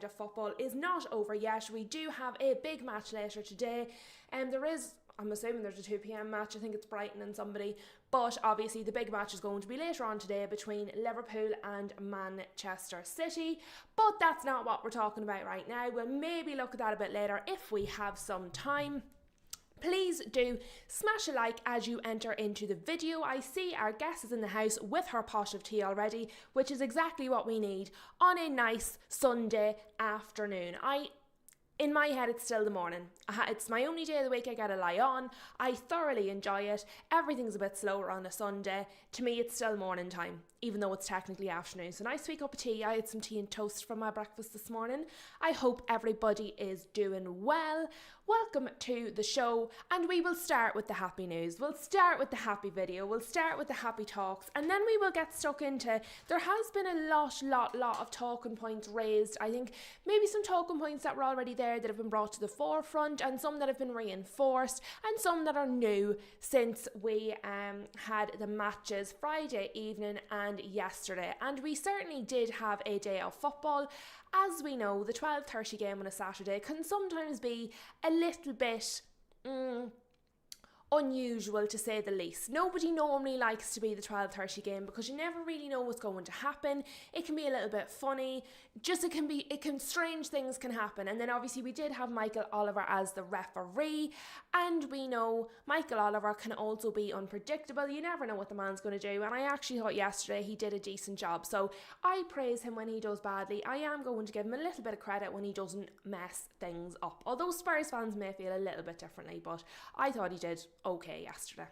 The football is not over yet. We do have a big match later today, and I'm assuming there's a 2 p.m. match. I think it's Brighton and somebody, but obviously the big match is going to be later on today between Liverpool and Manchester City, but that's not what we're talking about right now. We'll maybe look at that a bit later if we have some time. Please do smash a like as you enter into the video. I see our guest is in the house with her pot of tea already, which is exactly what we need on a nice Sunday afternoon. In my head, it's still the morning. It's my only day of the week I get to lie on. I thoroughly enjoy it. Everything's a bit slower on a Sunday. To me, it's still morning time, even though it's technically afternoon. So nice sweet cup of tea. I had some tea and toast for my breakfast this morning. I hope everybody is doing well. Welcome to the show, and we will start with the happy news. We'll start with the happy video. We'll start with the happy talks, and then we will get stuck into, there has been a lot of talking points raised. I think maybe some talking points that were already there that have been brought to the forefront, and some that have been reinforced, and some that are new since we had the matches Friday evening and yesterday. And we certainly did have a day of football. As we know, the 12:30 game on a Saturday can sometimes be a little bit unusual, to say the least. Nobody normally likes to be the 12:30 game because you never really know what's going to happen. It can be a little bit funny. Strange things can happen. And then obviously we did have Michael Oliver as the referee, and we know Michael Oliver can also be unpredictable. You never know what the man's going to do, and I actually thought yesterday he did a decent job. So I praise him when he does badly. I am going to give him a little bit of credit when he doesn't mess things up. Although Spurs fans may feel a little bit differently, but I thought he did okay yesterday.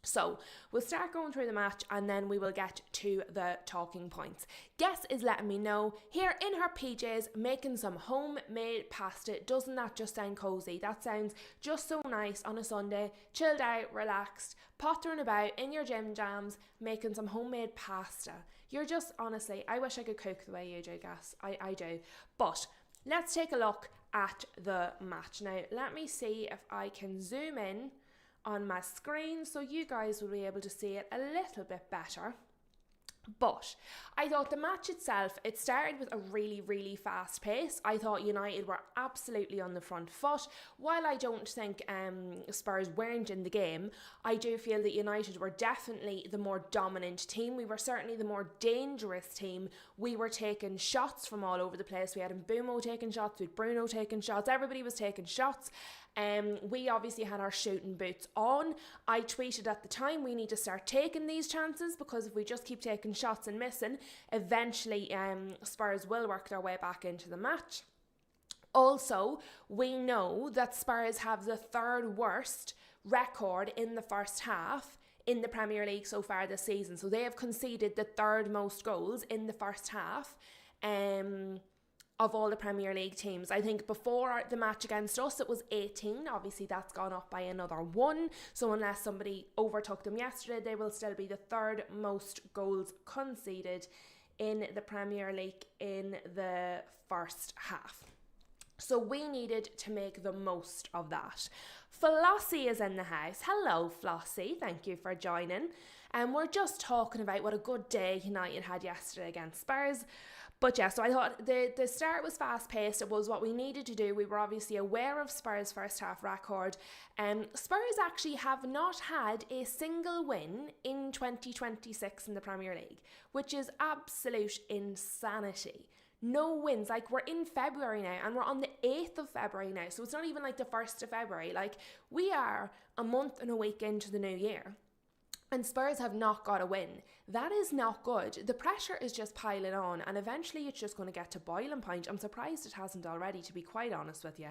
So we'll start going through the match, and then we will get to the talking points. Guess is letting me know here in her PJs making some homemade pasta. Doesn't that just sound cozy? That sounds just so nice on a Sunday, chilled out, relaxed, pottering about in your gym jams, making some homemade pasta. You're just, honestly, I wish I could cook the way you do, Gas. I do. But let's take a look at the match. Now, let me see if I can zoom in on my screen so you guys will be able to see it a little bit better. But I thought the match itself, it started with a really fast pace. I thought United were absolutely on the front foot. While I don't think Spurs weren't in the game, I do feel that United were definitely the more dominant team. We were certainly the more dangerous team. We were taking shots from all over the place. We had Mbeumo taking shots, we had Bruno taking shots, everybody was taking shots. We obviously had our shooting boots on. I tweeted at the time, we need to start taking these chances, because if we just keep taking shots and missing, eventually Spurs will work their way back into the match. Also, we know that Spurs have the third worst record in the first half in the Premier League so far this season. So they have conceded the third most goals in the first half of all the Premier League teams. I think before the match against us it was 18. Obviously that's gone up by another 1, so unless somebody overtook them yesterday, they will still be the third most goals conceded in the Premier League in the first half. So we needed to make the most of that. Flossie is in the house. Hello Flossie, thank you for joining. And we're just talking about what a good day United had yesterday against Spurs. But yeah, so I thought the start was fast-paced. It was what we needed to do. We were obviously aware of Spurs' first-half record. Spurs actually have not had a single win in 2026 in the Premier League, which is absolute insanity. No wins. Like, we're in February now, and we're on the 8th of February now, so it's not even like the 1st of February. Like, we are a month and a week into the new year, and Spurs have not got a win. That is not good. The pressure is just piling on, and eventually it's just going to get to boiling point. I'm surprised it hasn't already, to be quite honest with you.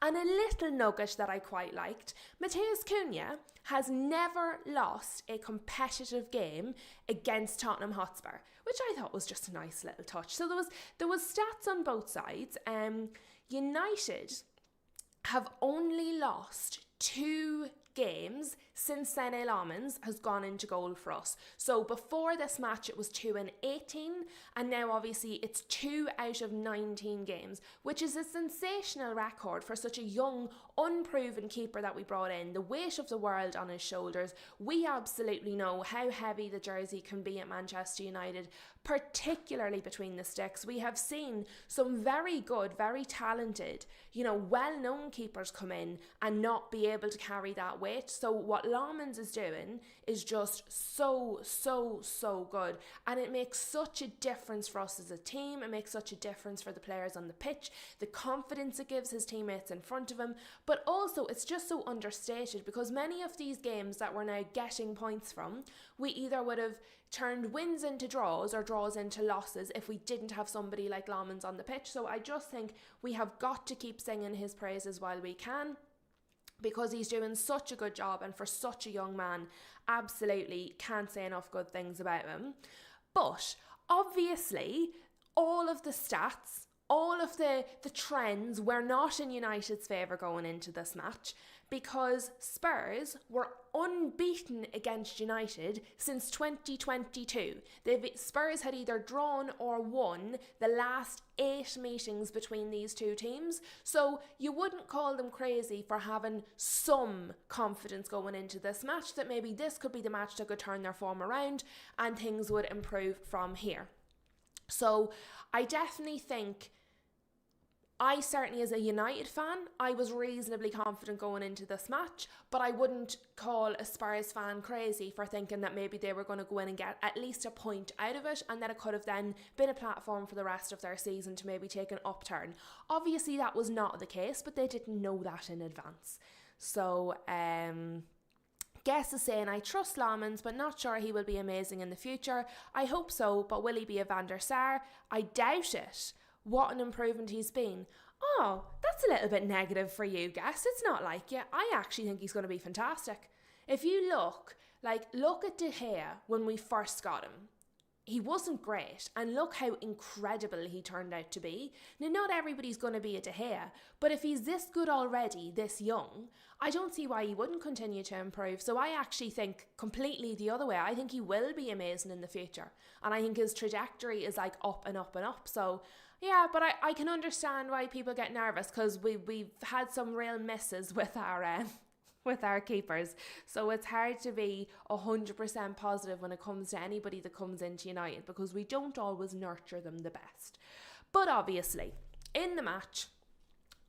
And a little nugget that I quite liked, Matheus Cunha has never lost a competitive game against Tottenham Hotspur, which I thought was just a nice little touch. So there was stats on both sides. United have only lost 2 games Sensational has gone into goal for us. So before this match it was 2-18, and now obviously it's 2 out of 19 games, which is a sensational record for such a young, unproven keeper that we brought in. The weight of the world on his shoulders. We absolutely know how heavy the jersey can be at Manchester United, particularly between the sticks. We have seen some very good, very talented, well-known keepers come in and not be able to carry that weight. So what Lamans is doing is just so good, and it makes such a difference for us as a team. It makes such a difference for the players on the pitch, the confidence it gives his teammates in front of him, but also it's just so understated, because many of these games that we're now getting points from, we either would have turned wins into draws or draws into losses if we didn't have somebody like Lamans on the pitch. So I just think we have got to keep singing his praises while we can, because he's doing such a good job, and for such a young man, absolutely can't say enough good things about him. But obviously all of the stats, all of the trends were not in United's favour going into this match, because Spurs were unbeaten against United since 2022. Spurs had either drawn or won the last 8 meetings between these two teams, so you wouldn't call them crazy for having some confidence going into this match that maybe this could be the match that could turn their form around and things would improve from here. So I definitely think, I certainly as a United fan, I was reasonably confident going into this match, but I wouldn't call a Spurs fan crazy for thinking that maybe they were going to go in and get at least a point out of it, and that it could have then been a platform for the rest of their season to maybe take an upturn. Obviously that was not the case, but they didn't know that in advance. So Guess is saying, I trust Lamans, but not sure he will be amazing in the future. I hope so, but will he be a Van der Sar? I doubt it. What an improvement he's been. Oh, that's a little bit negative for you, Guess. It's not like you. I actually think he's going to be fantastic. If you look at De Gea when we first got him. He wasn't great, and look how incredible he turned out to be. Now, not everybody's going to be a De Gea, but if he's this good already, this young, I don't see why he wouldn't continue to improve. So I actually think completely the other way. I think he will be amazing in the future, and I think his trajectory is like up and up and up. So yeah, but I can understand why people get nervous, because we've had some real misses with our keepers, so it's hard to be 100% positive when it comes to anybody that comes into United, because we don't always nurture them the best. But obviously in the match,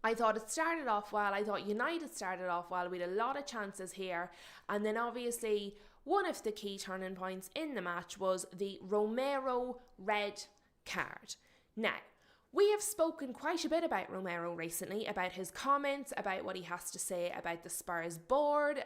I thought it started off well. I thought United started off well. We had a lot of chances here, and then obviously one of the key turning points in the match was the Romero red card. Now, we have spoken quite a bit about Romero recently, about his comments, about what he has to say about the Spurs board,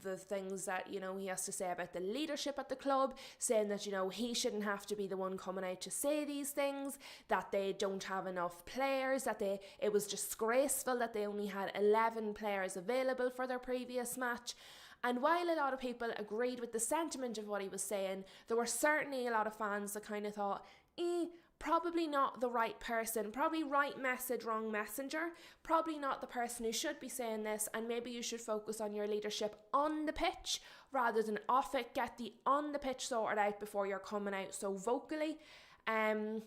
the things that, he has to say about the leadership at the club, saying that, he shouldn't have to be the one coming out to say these things, that they don't have enough players, that it was disgraceful that they only had 11 players available for their previous match. And while a lot of people agreed with the sentiment of what he was saying, there were certainly a lot of fans that kind of thought, probably not the right person, probably right message, wrong messenger, probably not the person who should be saying this, and maybe you should focus on your leadership on the pitch rather than off it. Get the on the pitch sorted out before you're coming out so vocally. And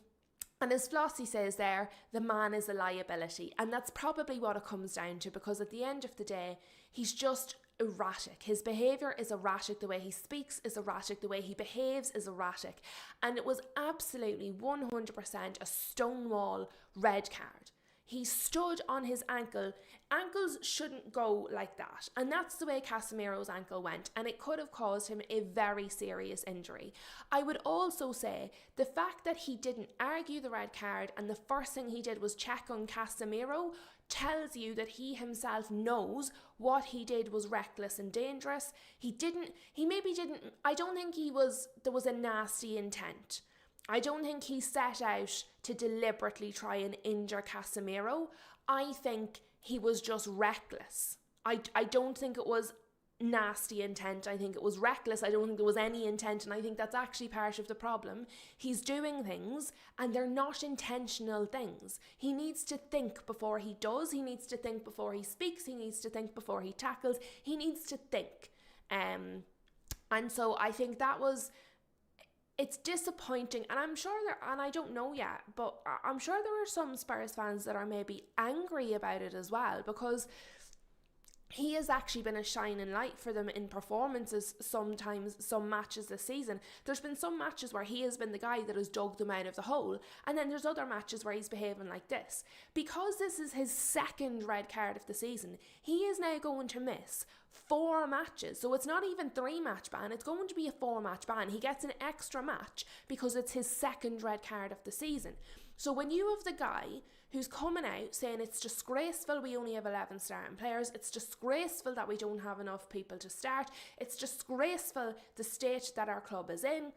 as Flossie says there, the man is a liability, and that's probably what it comes down to, because at the end of the day, he's just erratic. His behaviour is erratic, the way he speaks is erratic, the way he behaves is erratic, and it was absolutely 100% a stonewall red card. He stood on his ankle. Ankles shouldn't go like that, and that's the way Casemiro's ankle went, and it could have caused him a very serious injury. I would also say the fact that he didn't argue the red card and the first thing he did was check on Casemiro tells you that he himself knows what he did was reckless and dangerous. I don't think there was a nasty intent. I don't think he set out to deliberately try and injure Casemiro. I think he was just reckless. I don't think it was nasty intent. I think it was reckless. I don't think there was any intent, and I think that's actually part of the problem. He's doing things and they're not intentional things. He needs to think before he does. He needs to think before he speaks. He needs to think before he tackles. He needs to think. And so I think it's disappointing, and I'm sure and I don't know yet, but I'm sure there are some Spurs fans that are maybe angry about it as well, because he has actually been a shining light for them in performances sometimes, some matches this season. There's been some matches where he has been the guy that has dug them out of the hole, and then there's other matches where he's behaving like this. Because this is his second red card of the season, he is now going to miss 4 matches. So it's not even 3-match ban, it's going to be a 4-match ban. He gets an extra match because it's his second red card of the season. So when you have the guy who's coming out saying it's disgraceful we only have 11 starting players, it's disgraceful that we don't have enough people to start, it's disgraceful the state that our club is in,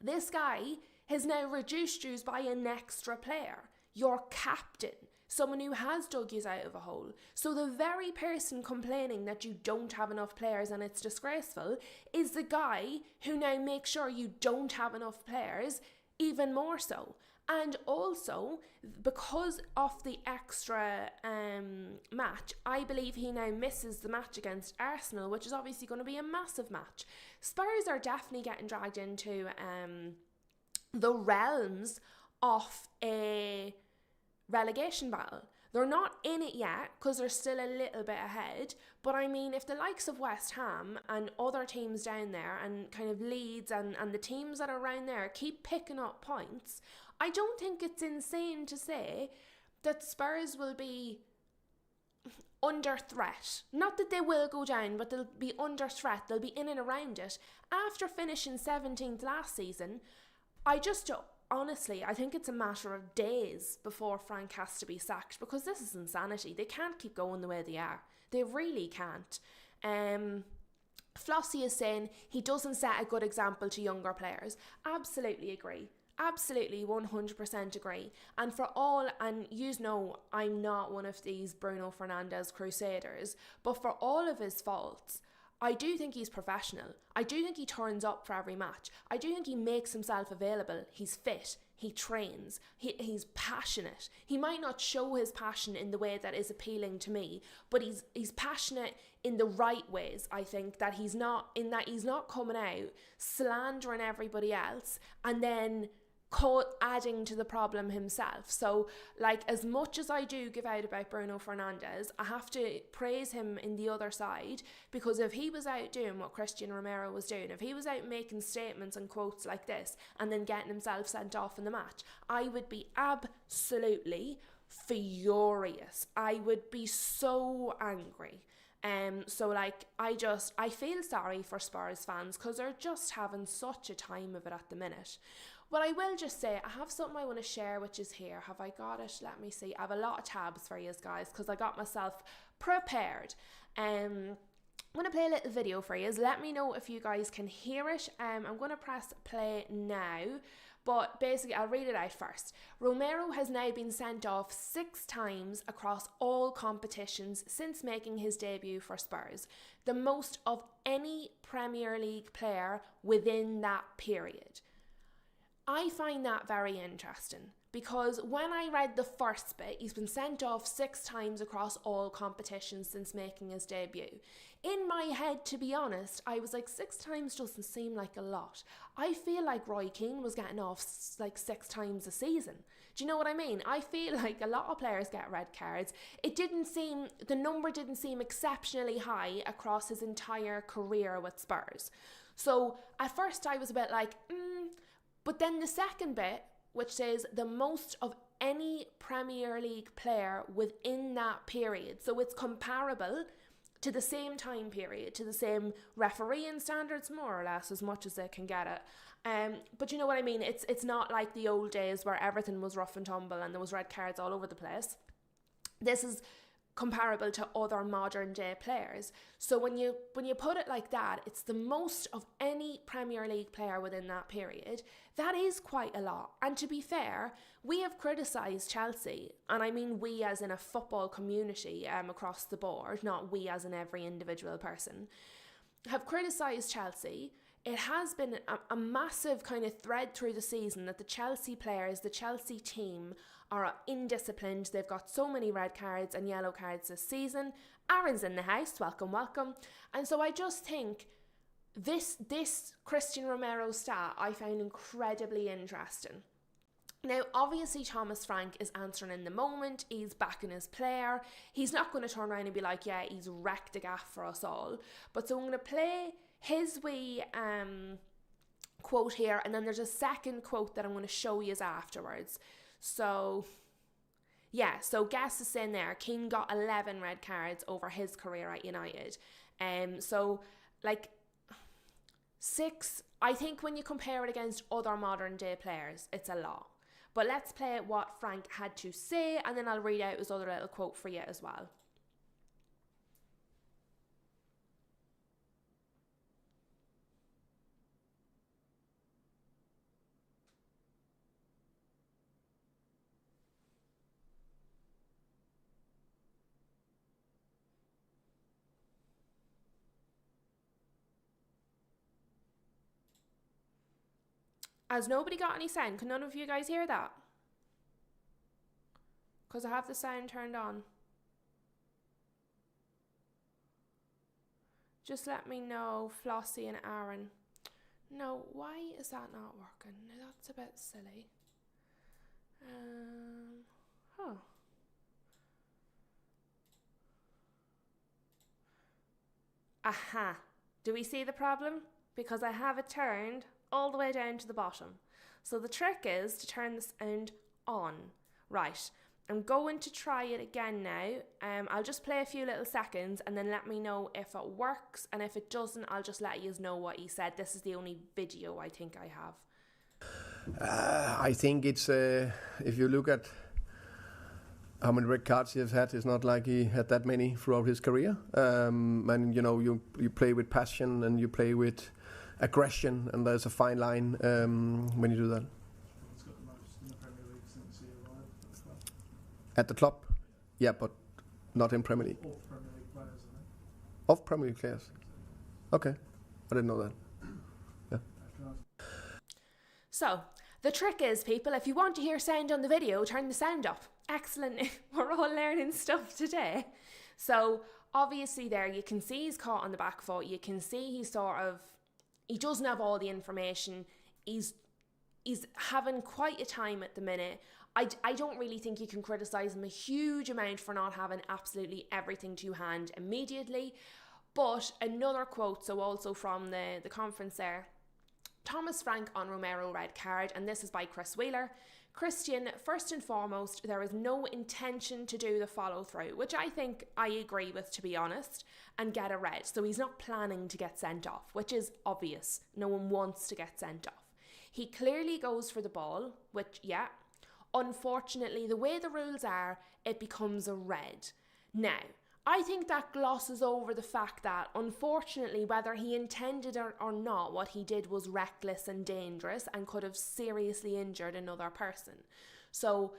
this guy has now reduced you by an extra player, your captain, someone who has dug you out of a hole. So the very person complaining that you don't have enough players and it's disgraceful is the guy who now makes sure you don't have enough players even more so. And also, because of the extra match, I believe he now misses the match against Arsenal, which is obviously going to be a massive match. Spurs are definitely getting dragged into the realms of a relegation battle. They're not in it yet because they're still a little bit ahead, but I mean, if the likes of West Ham and other teams down there and kind of Leeds and the teams that are around there keep picking up points, I don't think it's insane to say that Spurs will be under threat. Not that they will go down, but they'll be under threat. They'll be in and around it. After finishing 17th last season, honestly, I think it's a matter of days before Frank has to be sacked, because this is insanity. They can't keep going the way they are. They really can't. Flossie is saying he doesn't set a good example to younger players. Absolutely agree. Absolutely 100% agree. And I'm not one of these Bruno Fernandes crusaders, but for all of his faults, I do think he's professional. I do think he turns up for every match. I do think he makes himself available. He's fit. He trains. He's passionate. He might not show his passion in the way that is appealing to me, but he's passionate in the right ways. I think that he's not coming out slandering everybody else and then adding to the problem himself. So, like, as much as I do give out about Bruno Fernandes, I have to praise him in the other side, because if he was out doing what Christian Romero was doing, if he was out making statements and quotes like this and then getting himself sent off in the match, I would be absolutely furious. I would be so angry. I feel sorry for Spurs fans because they're just having such a time of it at the minute. But I will just say, I have something I want to share, which is here. Have I got it? Let me see. I have a lot of tabs for you guys because I got myself prepared. I'm going to play a little video for you. Let me know if you guys can hear it. I'm going to press play now. But basically, I'll read it out first. Romero has now been sent off 6 times across all competitions since making his debut for Spurs. The most of any Premier League player within that period. I find that very interesting, because when I read the first bit, he's been sent off 6 times across all competitions since making his debut. In my head, to be honest, I was like, 6 times doesn't seem like a lot. I feel like Roy Keane was getting off like 6 times a season. Do you know what I mean? I feel like a lot of players get red cards. The number didn't seem exceptionally high across his entire career with Spurs. So at first I was a bit like, But then the second bit, which says the most of any Premier League player within that period. So it's comparable to the same time period, to the same refereeing standards, more or less, as much as they can get it. But you know what I mean? It's not like the old days where everything was rough and tumble and there was red cards all over the place. This is comparable to other modern day players. So when you put it like that, it's the most of any Premier League player within that period. That is quite a lot. And to be fair, we have criticised Chelsea, and I mean we as in a football community across the board, not we as in every individual person, have criticised Chelsea. It has been a massive kind of thread through the season that the Chelsea players, the Chelsea team, are indisciplined. They've got so many red cards and yellow cards this season. Aaron's in the house, welcome. And so I just think this Christian Romero stat I found incredibly interesting. Now, obviously, Thomas Frank is answering in the moment. He's backing his player. He's not going to turn around and be like, yeah, he's wrecked the gaff for us all. But so I'm going to play his wee quote here, and then there's a second quote that I'm going to show you afterwards. So, yeah, so Guess is saying there, Keane got 11 red cards over his career at United. So, like, 6, I think when you compare it against other modern day players, it's a lot. But let's play what Frank had to say, and then I'll read out his other little quote for you as well. Has nobody got any sound? Can none of you guys hear that? Because I have the sound turned on. Just let me know, Flossie and Aaron. No, why is that not working? That's a bit silly. Aha. Do we see the problem? Because I have it turned all the way down to the bottom. So the trick is to turn the sound on. Right, I'm going to try it again now. I'll just play a few little seconds and then let me know if it works, and if it doesn't, I'll just let you know what he said. This is the only video I think I have. I think it's, if you look at how many red cards he has had, it's not like he had that many throughout his career. And you know, you play with passion and you play with aggression, and there's a fine line when you do that. He's got the most in the Premier League since he arrived. At the club, yeah, but not in Premier League. All Premier League players, I think. Of Premier League players. Okay, I didn't know that. Yeah. So the trick is, people, if you want to hear sound on the video, turn the sound up. Excellent. We're all learning stuff today. So obviously there you can see he's caught on the back foot. You can see he doesn't have all the information. He's having quite a time at the minute. I don't really think you can criticise him a huge amount for not having absolutely everything to hand immediately. But another quote, so also from the conference there, Thomas Frank on Romero red card, and this is by Chris Wheeler. Christian, first and foremost, there is no intention to do the follow through, which I think I agree with, to be honest, and get a red. So he's not planning to get sent off, which is obvious. No one wants to get sent off. He clearly goes for the ball, which, yeah, unfortunately, the way the rules are, it becomes a red. Now, I think that glosses over the fact that, unfortunately, whether he intended or not, what he did was reckless and dangerous and could have seriously injured another person. So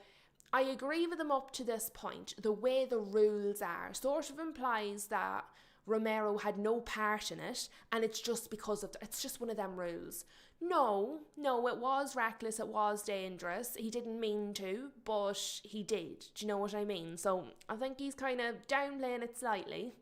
I agree with him up to this point. The way the rules are sort of implies that Romero had no part in it, and it's just because it's just one of them rules. No, it was reckless, it was dangerous. He didn't mean to, but he did. Do you know what I mean? So I think he's kind of downplaying it slightly.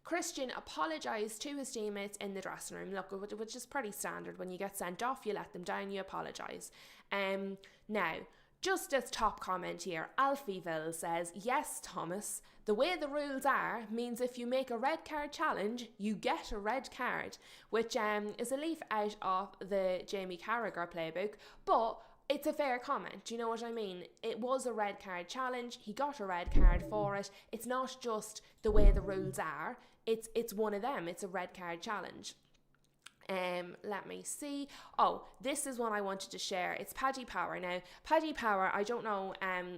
Christian apologised to his teammates in the dressing room. Look, which is pretty standard. When you get sent off, you let them down, you apologise. Now, just as top comment here, Alfieville says, yes, Thomas, the way the rules are means if you make a red card challenge, you get a red card, which is a leaf out of the Jamie Carragher playbook, but it's a fair comment. Do you know what I mean? It was a red card challenge. He got a red card for it. It's not just the way the rules are. It's one of them. It's a red card challenge. Let me see. Oh, this is one I wanted to share. It's Paddy Power. Now, Paddy Power, I don't know,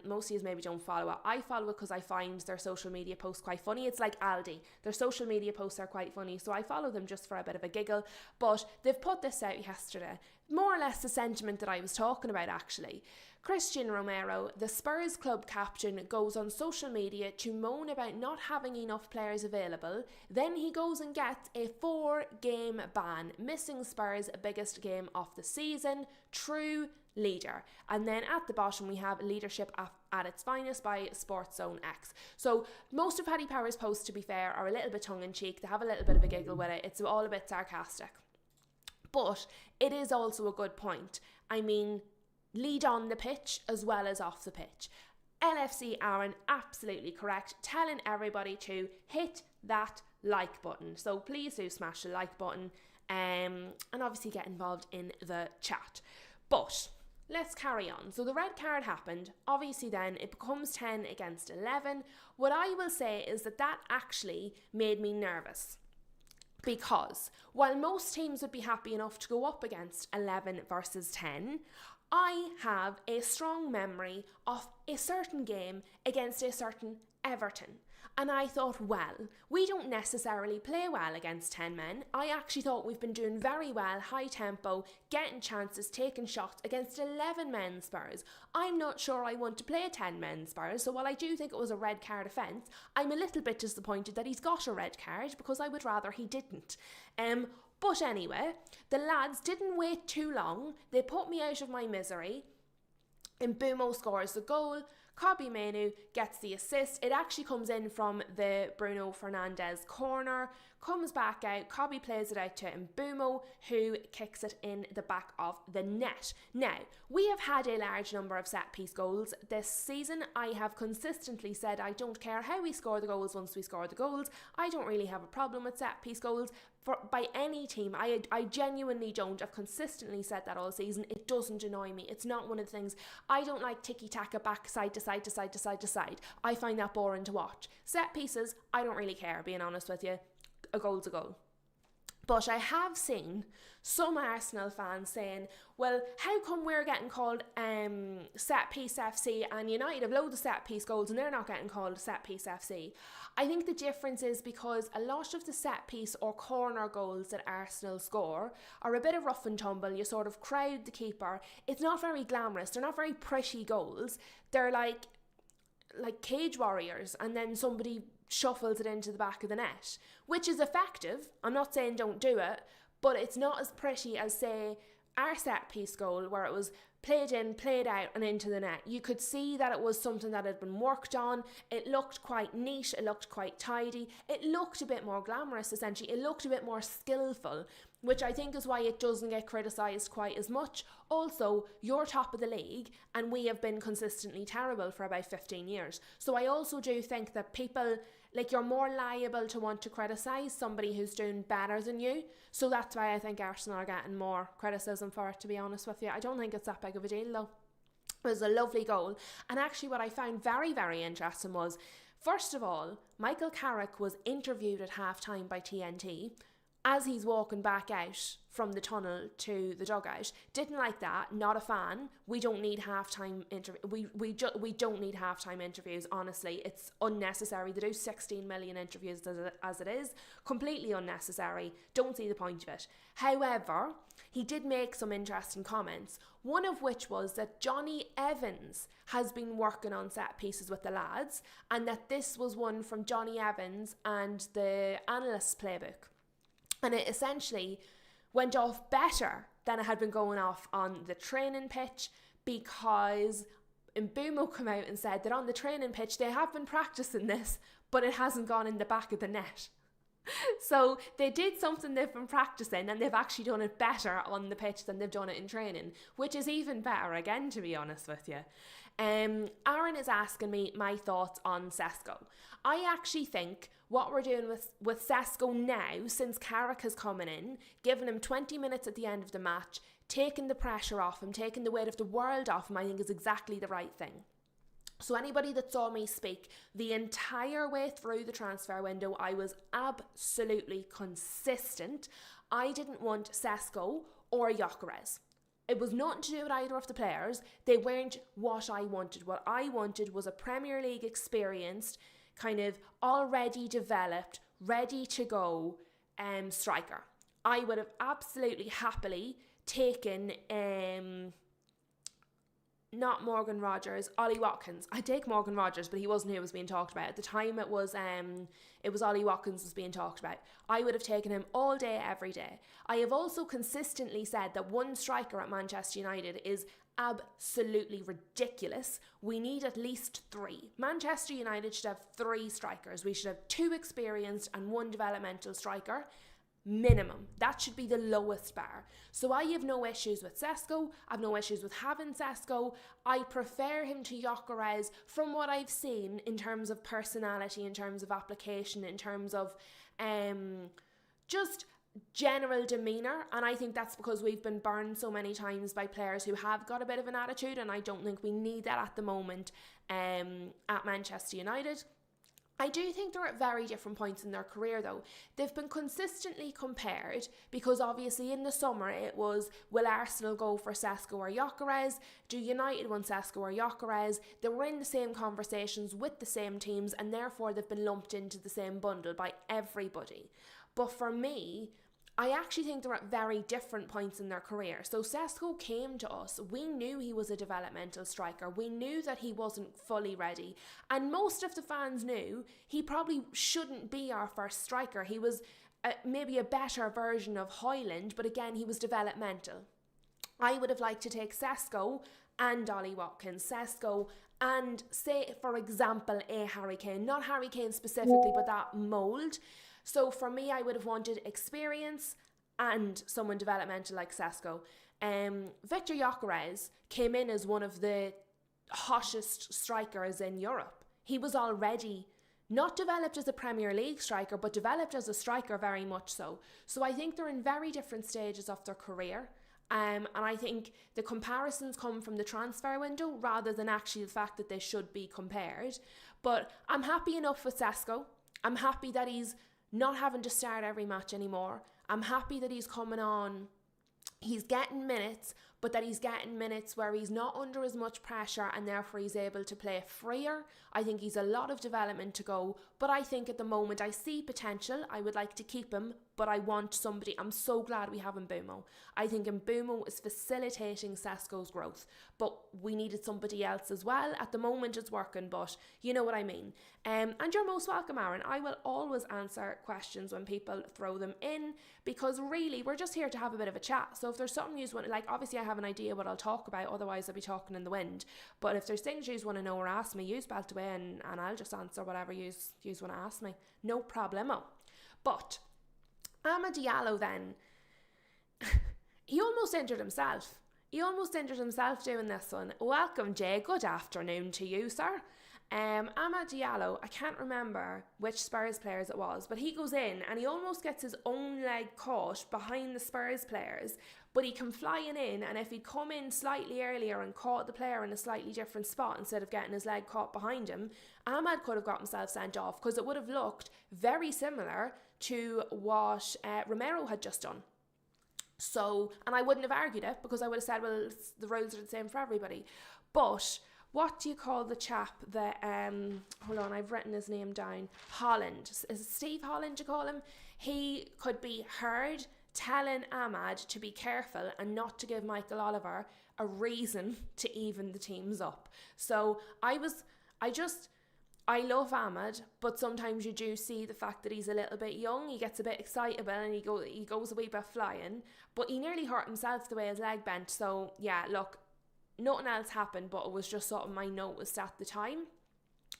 most of you maybe don't follow it. I follow it because I find their social media posts quite funny. It's like Aldi. Their social media posts are quite funny, so I follow them just for a bit of a giggle. But they've put this out yesterday. more or less the sentiment that I was talking about actually. Christian Romero, the Spurs club captain, goes on social media to moan about not having enough players available. Then he goes and gets a 4-game ban, missing Spurs' biggest game of the season. True leader. And then at the bottom we have leadership at its finest by Sports Zone X. So most of Paddy Power's posts, to be fair, are a little bit tongue-in-cheek. They have a little bit of a giggle with it. It's all a bit sarcastic. But it is also a good point. I mean, lead on the pitch as well as off the pitch. LFC Aaron, absolutely correct, telling everybody to hit that like button. So please do smash the like button and obviously get involved in the chat. But let's carry on. So the red card happened. Obviously then it becomes 10 against 11. What I will say is that actually made me nervous. Because while most teams would be happy enough to go up against 11 versus 10, I have a strong memory of a certain game against a certain Everton. And I thought, well, we don't necessarily play well against 10 men. I actually thought we've been doing very well, high tempo, getting chances, taking shots against 11 men Spurs. I'm not sure I want to play 10 men Spurs, so while I do think it was a red card offence, I'm a little bit disappointed that he's got a red card because I would rather he didn't. But anyway, the lads didn't wait too long. They put me out of my misery. Mbeumo scores the goal. Kobbie Mainoo gets the assist. It actually comes in from the Bruno Fernandes corner, comes back out. Kobbie plays it out to Mbeumo, who kicks it in the back of the net. Now, we have had a large number of set-piece goals this season. I have consistently said I don't care how we score the goals once we score the goals. I don't really have a problem with set-piece goals by any team. I genuinely don't. I've consistently said that all season. It doesn't annoy me. It's not one of the things. I don't like tiki-taka back side to side to side to side to side. I find that boring to watch. Set pieces, I don't really care, being honest with you. A goal's a goal. But I have seen some Arsenal fans saying, well, how come we're getting called set piece FC and United have loads of set piece goals and they're not getting called set piece FC? I think the difference is because a lot of the set piece or corner goals that Arsenal score are a bit of rough and tumble. You sort of crowd the keeper. It's not very glamorous. They're not very pretty goals. They're like cage warriors, and then somebody shuffles it into the back of the net, which is effective. I'm not saying don't do it, but it's not as pretty as, say, our set piece goal where it was played in, played out and into the net. You could see that it was something that had been worked on. It looked quite neat, it looked quite tidy, it looked a bit more glamorous essentially, it looked a bit more skillful, which I think is why it doesn't get criticised quite as much. Also, you're top of the league and we have been consistently terrible for about 15 years. So I also do think that people, like, you're more liable to want to criticise somebody who's doing better than you. So that's why I think Arsenal are getting more criticism for it, to be honest with you. I don't think it's that big of a deal though. It was a lovely goal. And actually what I found very, very interesting was, first of all, Michael Carrick was interviewed at half-time by TNT as he's walking back out from the tunnel to the dugout. Didn't like that, not a fan. We don't need halftime we don't need halftime interviews, honestly. It's unnecessary. They do 16 million interviews as it is. Completely unnecessary. Don't see the point of it. However, he did make some interesting comments, one of which was that Johnny Evans has been working on set pieces with the lads, and that this was one from Johnny Evans and the analyst's playbook. And it essentially went off better than it had been going off on the training pitch, because Mbeumo came out and said that on the training pitch they have been practicing this, but it hasn't gone in the back of the net. So they did something they've been practicing and they've actually done it better on the pitch than they've done it in training, which is even better again, to be honest with you. Aaron is asking me my thoughts on Sesko. I actually think what we're doing with Sesko now, since Carrick has come in, giving him 20 minutes at the end of the match, taking the pressure off him, taking the weight of the world off him, I think is exactly the right thing. So anybody that saw me speak the entire way through the transfer window, I was absolutely consistent. I didn't want Sesko or Gyökeres. It was nothing to do with either of the players. They weren't what I wanted. What I wanted was a Premier League experienced, kind of already developed, ready to go striker. I would have absolutely happily taken not Morgan Rogers, Ollie Watkins. I'd take Morgan Rogers, but he wasn't who was being talked about. At the time it was Ollie Watkins was being talked about. I would have taken him all day, every day. I have also consistently said that one striker at Manchester United is absolutely ridiculous. We need at least 3. Manchester United should have 3 strikers. We should have 2 experienced and 1 developmental striker. Minimum. That should be the lowest bar. So I have no issues with Sesko. I have no issues with having Sesko. I prefer him to Gyökeres from what I've seen in terms of personality, in terms of application, in terms of just general demeanour. And I think that's because we've been burned so many times by players who have got a bit of an attitude, and I don't think we need that at the moment at Manchester United. I do think they're at very different points in their career though. They've been consistently compared because obviously in the summer it was, will Arsenal go for Sesko or Gyökeres? Do United want Sesko or Gyökeres? They were in the same conversations with the same teams, and therefore they've been lumped into the same bundle by everybody. But for me, I actually think they're at very different points in their career. So Sesko came to us. We knew he was a developmental striker. We knew that he wasn't fully ready. And most of the fans knew he probably shouldn't be our first striker. He was maybe a better version of Højlund, but again, he was developmental. I would have liked to take Sesko and Ollie Watkins. Sesko and, say, for example, a Harry Kane. Not Harry Kane specifically, but that mould. So for me, I would have wanted experience and someone developmental like Sesko. Victor Gyökeres came in as one of the hottest strikers in Europe. He was already not developed as a Premier League striker, but developed as a striker very much so. So I think they're in very different stages of their career. And I think the comparisons come from the transfer window rather than actually the fact that they should be compared. But I'm happy enough with Sesko. I'm happy that he's not having to start every match anymore. I'm happy that he's coming on. He's getting minutes, but that he's getting minutes where he's not under as much pressure and therefore he's able to play freer. I think he's a lot of development to go, but I think at the moment I see potential. I would like to keep him, but I want somebody. I'm so glad we have Mbeumo. I think Mbeumo is facilitating Sesko's growth, but we needed somebody else as well. At the moment it's working, but you know what I mean. And you're most welcome, Aaron. I will always answer questions when people throw them in, because really we're just here to have a bit of a chat. So if there's something you want, like obviously I have an idea what I'll talk about, otherwise I'll be talking in the wind. But if there's things you want to know or ask me, use belt away and I'll just answer whatever you want to ask me. No problemo. But Amad Diallo then, he almost injured himself. He almost injured himself doing this one. Welcome, Jay. Good afternoon to you, sir. Amad Diallo, I can't remember which Spurs players it was, but he goes in and he almost gets his own leg caught behind the Spurs players, but he can fly in, and if he'd come in slightly earlier and caught the player in a slightly different spot instead of getting his leg caught behind him, Amad could have got himself sent off, because it would have looked very similar to what Romero had just done. So, and I wouldn't have argued it, because I would have said, well, the rules are the same for everybody. But what do you call the chap that, hold on, I've written his name down, Holland, is it Steve Holland you call him? He could be heard telling Amad to be careful and not to give Michael Oliver a reason to even the teams up. So I love Amad, but sometimes you do see the fact that he's a little bit young. He gets a bit excitable and he goes a wee bit flying, but he nearly hurt himself the way his leg bent. So yeah, look, nothing else happened, but it was just something I noticed at the time.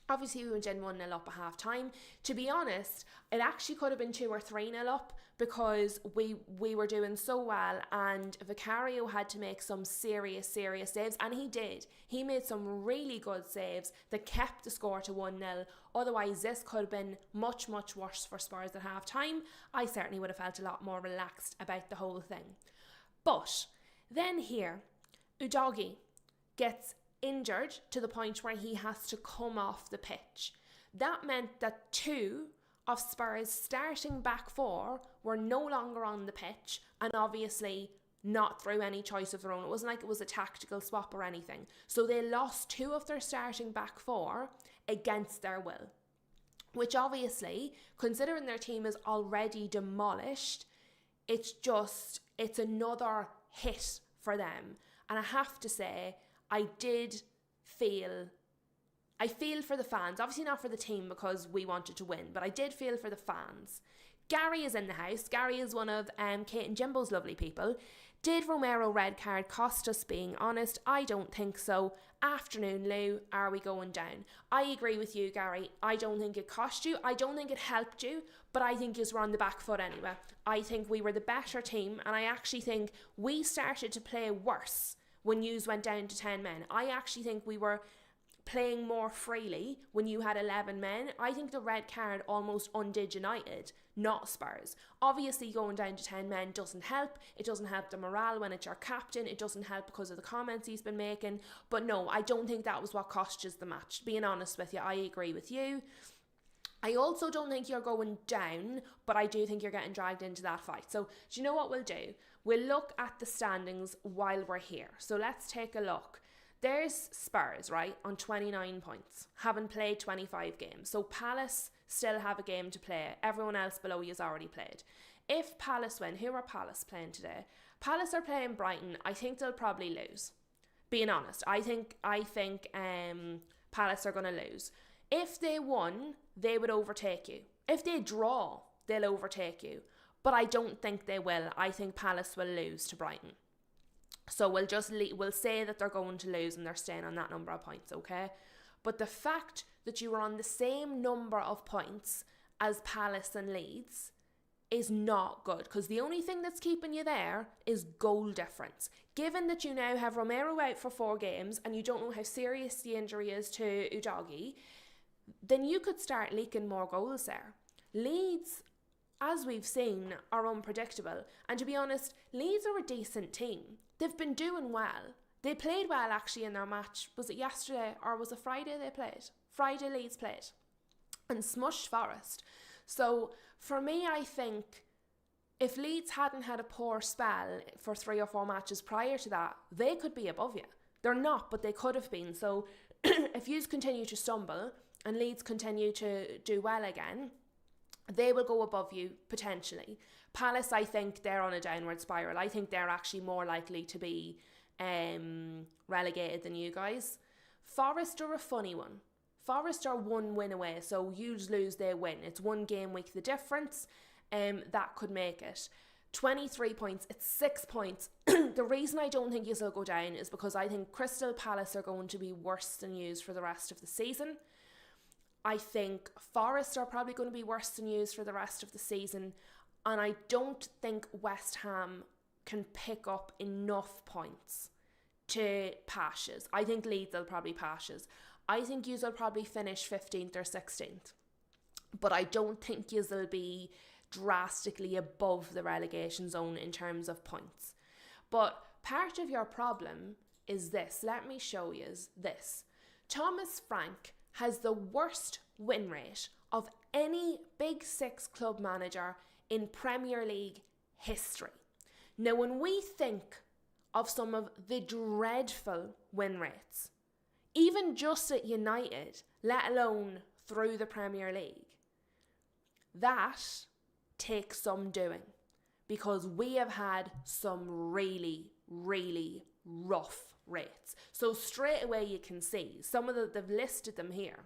Obviously we went in 1-0 up at half time. To be honest, it actually could have been 2 or 3-0 up, because we were doing so well and Vicario had to make some serious saves, and he did. He made some really good saves that kept the score to 1-0. Otherwise this could have been much worse for Spurs at half time. I certainly would have felt a lot more relaxed about the whole thing. But then here, Udogie gets injured to the point where he has to come off the pitch. That meant that 2 of Spurs' starting back 4 were no longer on the pitch, and obviously not through any choice of their own. It wasn't like it was a tactical swap or anything. So they lost 2 of their starting back 4 against their will, which obviously, considering their team is already demolished, it's another hit for them. And I have to say, I feel for the fans, obviously not for the team because we wanted to win, but I did feel for the fans. Gary is in the house. Gary is one of Kate and Jimbo's lovely people. Did Romero red card cost us? Being honest, I don't think so. Afternoon, Lou. Are we going down? I agree with you, Gary. I don't think it cost you. I don't think it helped you, but I think you were on the back foot anyway. I think we were the better team, and I actually think we started to play worse when yous went down to 10 men. I actually think we were playing more freely when you had 11 men. I think the red card almost undid United, not Spurs. Obviously going down to 10 men doesn't help. It doesn't help the morale when it's your captain. It doesn't help because of the comments he's been making. But no, I don't think that was what cost us the match. Being honest with you, I agree with you. I also don't think you're going down, but I do think you're getting dragged into that fight. So do you know what we'll do? We'll look at the standings while we're here. So let's take a look. There's Spurs, right, on 29 points, haven't played 25 games. So Palace still have a game to play. Everyone else below you has already played. If Palace win, who are Palace playing today? Palace are playing Brighton. I think they'll probably lose. Being honest, I think Palace are going to lose. If they won, they would overtake you. If they draw, they'll overtake you. But I don't think they will. I think Palace will lose to Brighton. So we'll say that they're going to lose and they're staying on that number of points, okay? But the fact that you were on the same number of points as Palace and Leeds is not good, because the only thing that's keeping you there is goal difference. Given that you now have Romero out for 4 games and you don't know how serious the injury is to Udogie, then you could start leaking more goals there. Leeds, as we've seen, are unpredictable. And to be honest, Leeds are a decent team. They've been doing well. They played well actually in their match. Was it yesterday or was it Friday they played? Friday Leeds played and smushed Forest. So for me, I think if Leeds hadn't had a poor spell for 3 or 4 matches prior to that, they could be above you. They're not, but they could have been. So if you continue to stumble and Leeds continue to do well again, they will go above you potentially. Palace, I think they're on a downward spiral. I think they're actually more likely to be relegated than you guys. Forest are a funny one. Forest are 1 win away, so you lose, they win. It's 1 game week the difference. That could make it. 23 points, it's 6 points. The reason I don't think you'll go down is because I think Crystal Palace are going to be worse than yous for the rest of the season. I think Forest are probably going to be worse than yous for the rest of the season. And I don't think West Ham can pick up enough points to passes. I think Leeds will probably passes. I think yous will probably finish 15th or 16th. But I don't think yous will be drastically above the relegation zone in terms of points. But part of your problem is this. Let me show you this. Thomas Frank has the worst win rate of any Big 6 club manager in Premier League history. Now, when we think of some of the dreadful win rates, even just at United, let alone through the Premier League, that takes some doing, because we have had some really, really rough rates. So straight away you can see some of they've listed them here.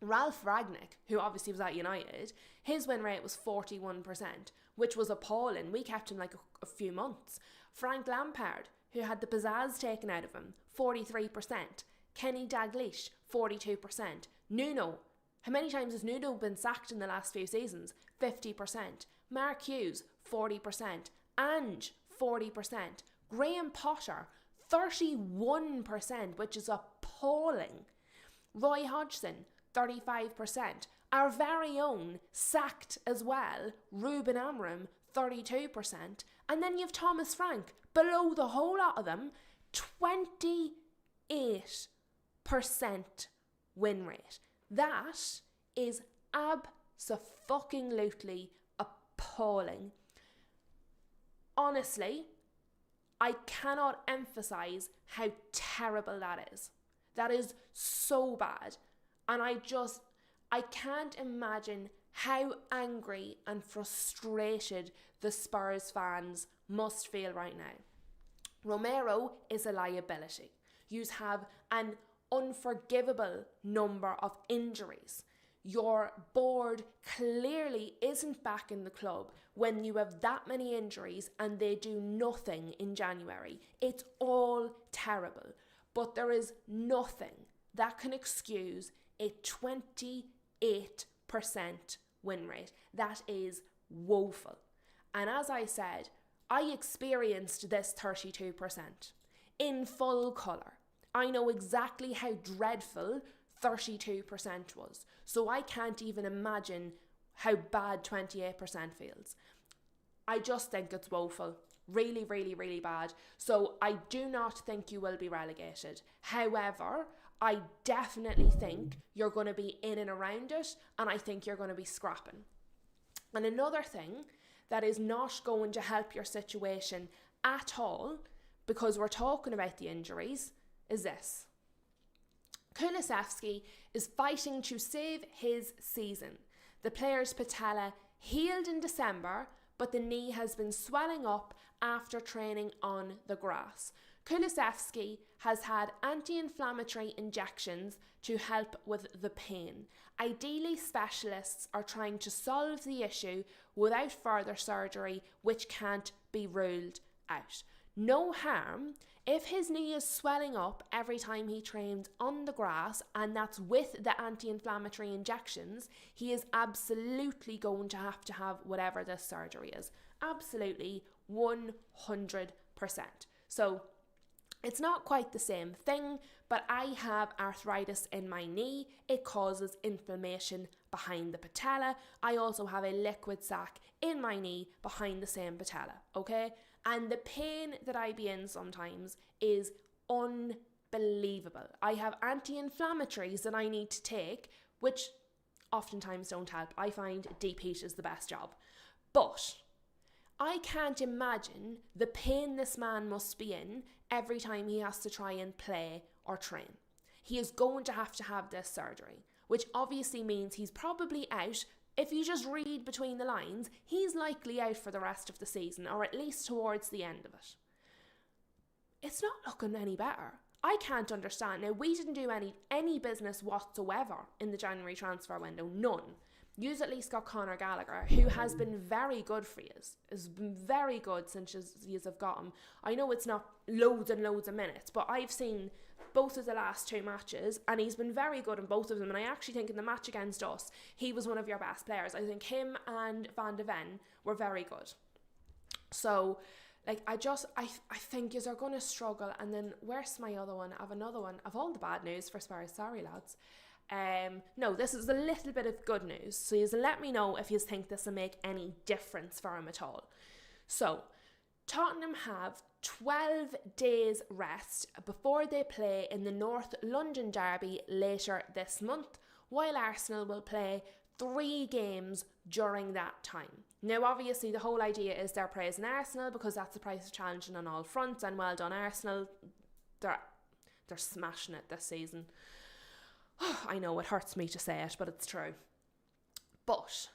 Ralph Ragnick, who obviously was at United, his win rate was 41%, which was appalling. We kept him like a few months. Frank Lampard, who had the pizzazz taken out of him, 43%. Kenny Dalglish, 42%. Nuno, how many times has Nuno been sacked in the last few seasons? 50%. Mark Hughes, 40%. Ange, 40%. Graham Potter, 31%, which is appalling. Roy Hodgson, 35%. Our very own, sacked as well, Ruben Amorim, 32%. And then you have Thomas Frank, below the whole lot of them, 28% win rate. That is abso-fucking-lutely appalling. Honestly, I cannot emphasize how terrible that is. That is so bad. And I can't imagine how angry and frustrated the Spurs fans must feel right now. Romero is a liability. You have an unforgivable number of injuries. Your board clearly isn't back in the club when you have that many injuries and they do nothing in January. It's all terrible. But there is nothing that can excuse a 28% win rate. That is woeful. And as I said, I experienced this 32% in full colour. I know exactly how dreadful 32% was. So I can't even imagine how bad 28% feels. I just think it's woeful. Really, really, really bad. So I do not think you will be relegated. However, I definitely think you're going to be in and around it, and I think you're going to be scrapping. And another thing that is not going to help your situation at all, because we're talking about the injuries, is this. Kulusevski is fighting to save his season. The player's patella healed in December, but the knee has been swelling up after training on the grass. Kulusevski has had anti-inflammatory injections to help with the pain. Ideally, specialists are trying to solve the issue without further surgery, which can't be ruled out. No harm if his knee is swelling up every time he trains on the grass, and that's with the anti-inflammatory injections. He is absolutely going to have whatever this surgery is. Absolutely, 100%. So it's not quite the same thing, but I have arthritis in my knee. It causes inflammation behind the patella. I also have a liquid sac in my knee behind the same patella, okay? And the pain that I be in sometimes is unbelievable. I have anti-inflammatories that I need to take, which oftentimes don't help. I find deep heat is the best job. But I can't imagine the pain this man must be in every time he has to try and play or train. He is going to have this surgery, which obviously means he's probably out. If you just read between the lines, he's likely out for the rest of the season, or at least towards the end of it. It's not looking any better. I can't understand. Now, we didn't do any business whatsoever in the January transfer window, none. You've at least got Conor Gallagher, who has been very good for you. Has been very good since you have got him. I know it's not loads and loads of minutes, but I've seen both of the last two matches, and he's been very good in both of them. And I actually think in the match against us, he was one of your best players. I think him and Van de Ven were very good. So, like, I think you are going to struggle. And then where's my other one? I have another one. I've all the bad news for Spurs. Sorry, lads. No, this is a little bit of good news. So you let me know if you think this will make any difference for him at all. So Tottenham have 12 days rest before they play in the North London derby later this month, while Arsenal will play 3 games during that time. Now, obviously, the whole idea is they're praising Arsenal because that's the price of challenging on all fronts, and well done, Arsenal. They're smashing it this season. I know it hurts me to say it, but it's true. But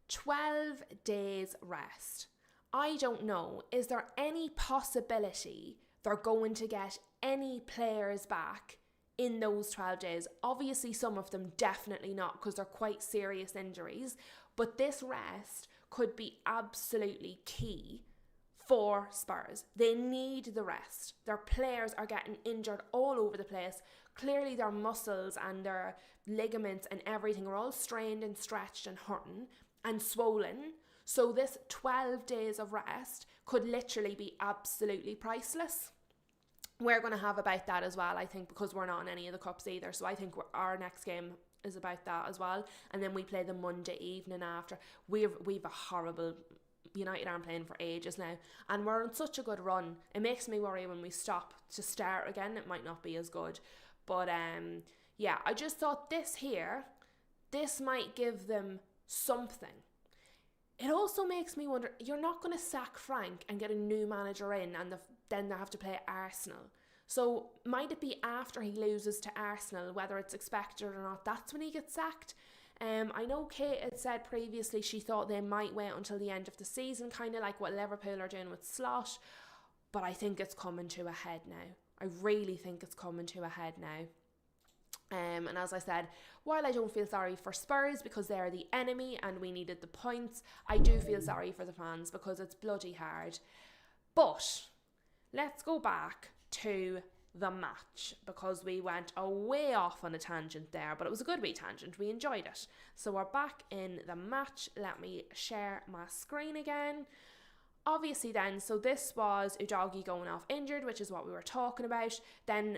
12 days rest. I don't know, is there any possibility they're going to get any players back in those 12 days? Obviously, some of them definitely not, because they're quite serious injuries. But this rest could be absolutely key for Spurs. They need the rest. Their players are getting injured all over the place. Clearly their muscles and their ligaments and everything are all strained and stretched and hurting and swollen. So this 12 days of rest could literally be absolutely priceless. We're going to have about that as well, I think, because we're not in any of the cups either. So I think our next game is about that as well. And then we play the Monday evening after. We've a horrible... United aren't playing for ages now, and we're on such a good run. It makes me worry when we stop to start again, it might not be as good. But yeah, I just thought this might give them something. It also makes me wonder, you're not going to sack Frank and get a new manager in, and then they have to play Arsenal. So might it be after he loses to Arsenal, whether it's expected or not, that's when he gets sacked? I know Kate had said previously she thought they might wait until the end of the season, kind of like what Liverpool are doing with Slot. but I think it's coming to a head now. I really think it's coming to a head now. And as I said, while I don't feel sorry for Spurs because they're the enemy and we needed the points, I do feel sorry for the fans because it's bloody hard. But let's go back to the match, because we went way off on a tangent there, but it was a good wee tangent. We enjoyed it. So we're back in the match. Let me share my screen again. Obviously then, so this was Udogie going off injured, which is what we were talking about. Then,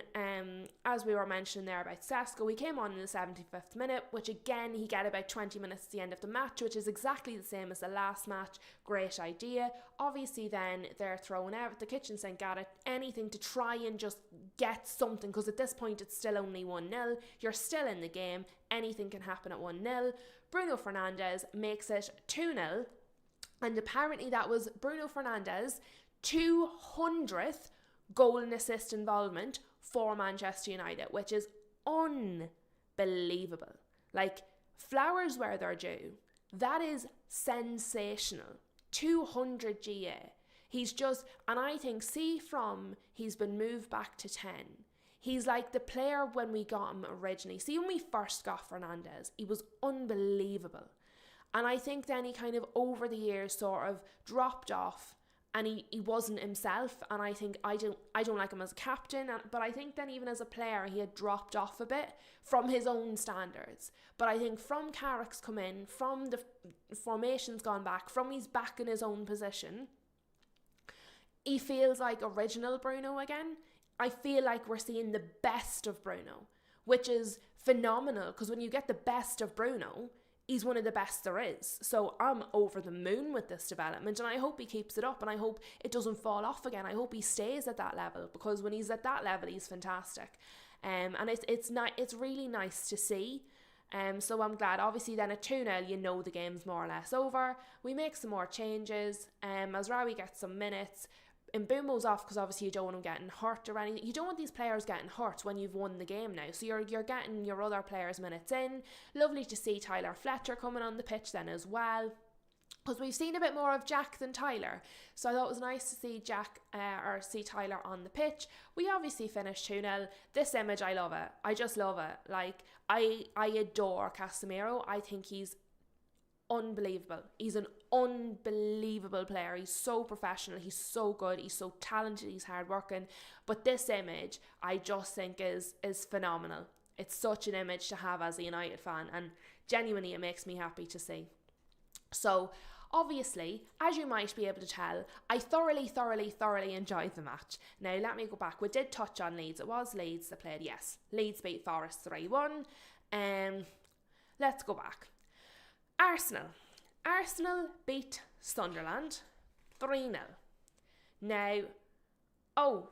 as we were mentioning there about Sesko, he came on in the 75th minute, which again, he got about 20 minutes at the end of the match, which is exactly the same as the last match. Great idea. Obviously then, they're throwing out the kitchen sink at it, anything to try and just get something, because at this point, it's still only 1-0. You're still in the game. Anything can happen at 1-0. Bruno Fernandes makes it 2-0. And apparently that was Bruno Fernandes' 200th goal and assist involvement for Manchester United, which is unbelievable. Like, flowers where they're due. That is sensational. 200 GA. He's just, and I think, he's been moved back to 10. He's like the player when we got him originally. See, when we first got Fernandes, he was unbelievable. And I think then he kind of over the years sort of dropped off and he wasn't himself. And I think I don't like him as a captain, but I think then even as a player he had dropped off a bit from his own standards. But I think from Carrick's come in, from the formation's gone back, from he's back in his own position, he feels like original Bruno again. I feel like we're seeing the best of Bruno, which is phenomenal, because when you get the best of Bruno, he's one of the best there is. So I'm over the moon with this development, and I hope he keeps it up, and I hope it doesn't fall off again. I hope he stays at that level, because when he's at that level, he's fantastic. And it's really nice to see. So I'm glad. Obviously then at 2-0, you know the game's more or less over. We make some more changes. Mazraoui gets some minutes. And Mbeumo's off because obviously you don't want him getting hurt or anything. You don't want these players getting hurt when you've won the game now. So you're getting your other players minutes in. Lovely to see Tyler Fletcher coming on the pitch then as well, because we've seen a bit more of Jack than Tyler. So I thought it was nice to see see Tyler on the pitch. We obviously finished 2-0. This image, I love it. I just love it. Like, I adore Casemiro. I think he's unbelievable. He's an unbelievable player. He's so professional. He's so good. He's so talented. He's hardworking. But this image, I just think is phenomenal. It's such an image to have as a United fan, and genuinely it makes me happy to see. So obviously, as you might be able to tell, I thoroughly enjoyed the match. Now let me go back. We did touch on Leeds. It was Leeds that played. Yes, Leeds beat Forest 3-1. Let's go back. Arsenal beat Sunderland 3-0. Now, look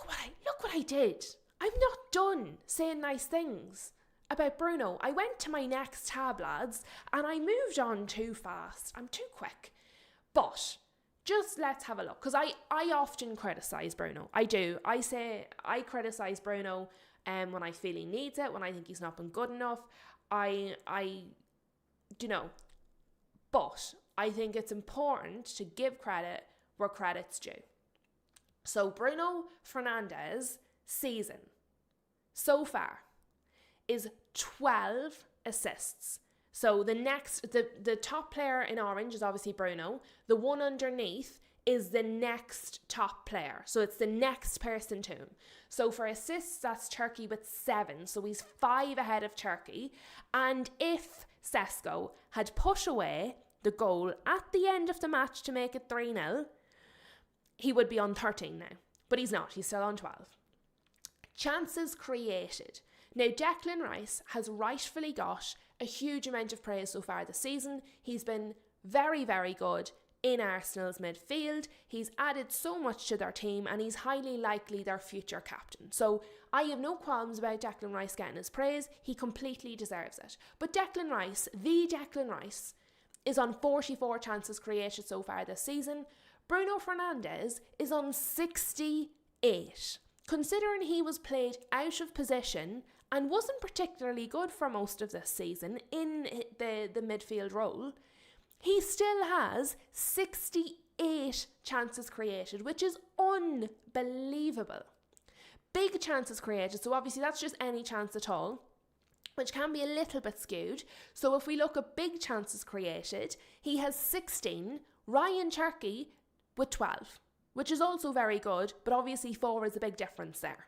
what I did. I'm not done saying nice things about Bruno. I went to my next tab, lads, and I moved on too fast. I'm too quick. But just let's have a look, because I often criticise Bruno. I do. I say I criticise Bruno when I feel he needs it, when I think he's not been good enough. But I think it's important to give credit where credit's due. So Bruno Fernandes' season so far is 12 assists. So the top player in orange is obviously Bruno. The one underneath is the next top player. So it's the next person to him. So for assists, that's Turkey with 7. So he's 5 ahead of Turkey. And if Sesko had put away the goal at the end of the match to make it 3-0, he would be on 13 now. But he's not. He's still on 12. Chances created. Now, Declan Rice has rightfully got a huge amount of praise so far this season. He's been very, very good in Arsenal's midfield. He's added so much to their team, and he's highly likely their future captain. So I have no qualms about Declan Rice getting his praise. He completely deserves it. But Declan Rice, is on 44 chances created so far this season. Bruno Fernandes is on 68. Considering he was played out of position and wasn't particularly good for most of this season in the midfield role, he still has 68 8 chances created, which is unbelievable. Big chances created, so obviously that's just any chance at all, which can be a little bit skewed. So if we look at big chances created, he has 16, Ryan Cherky with 12, which is also very good, but obviously 4 is a big difference there.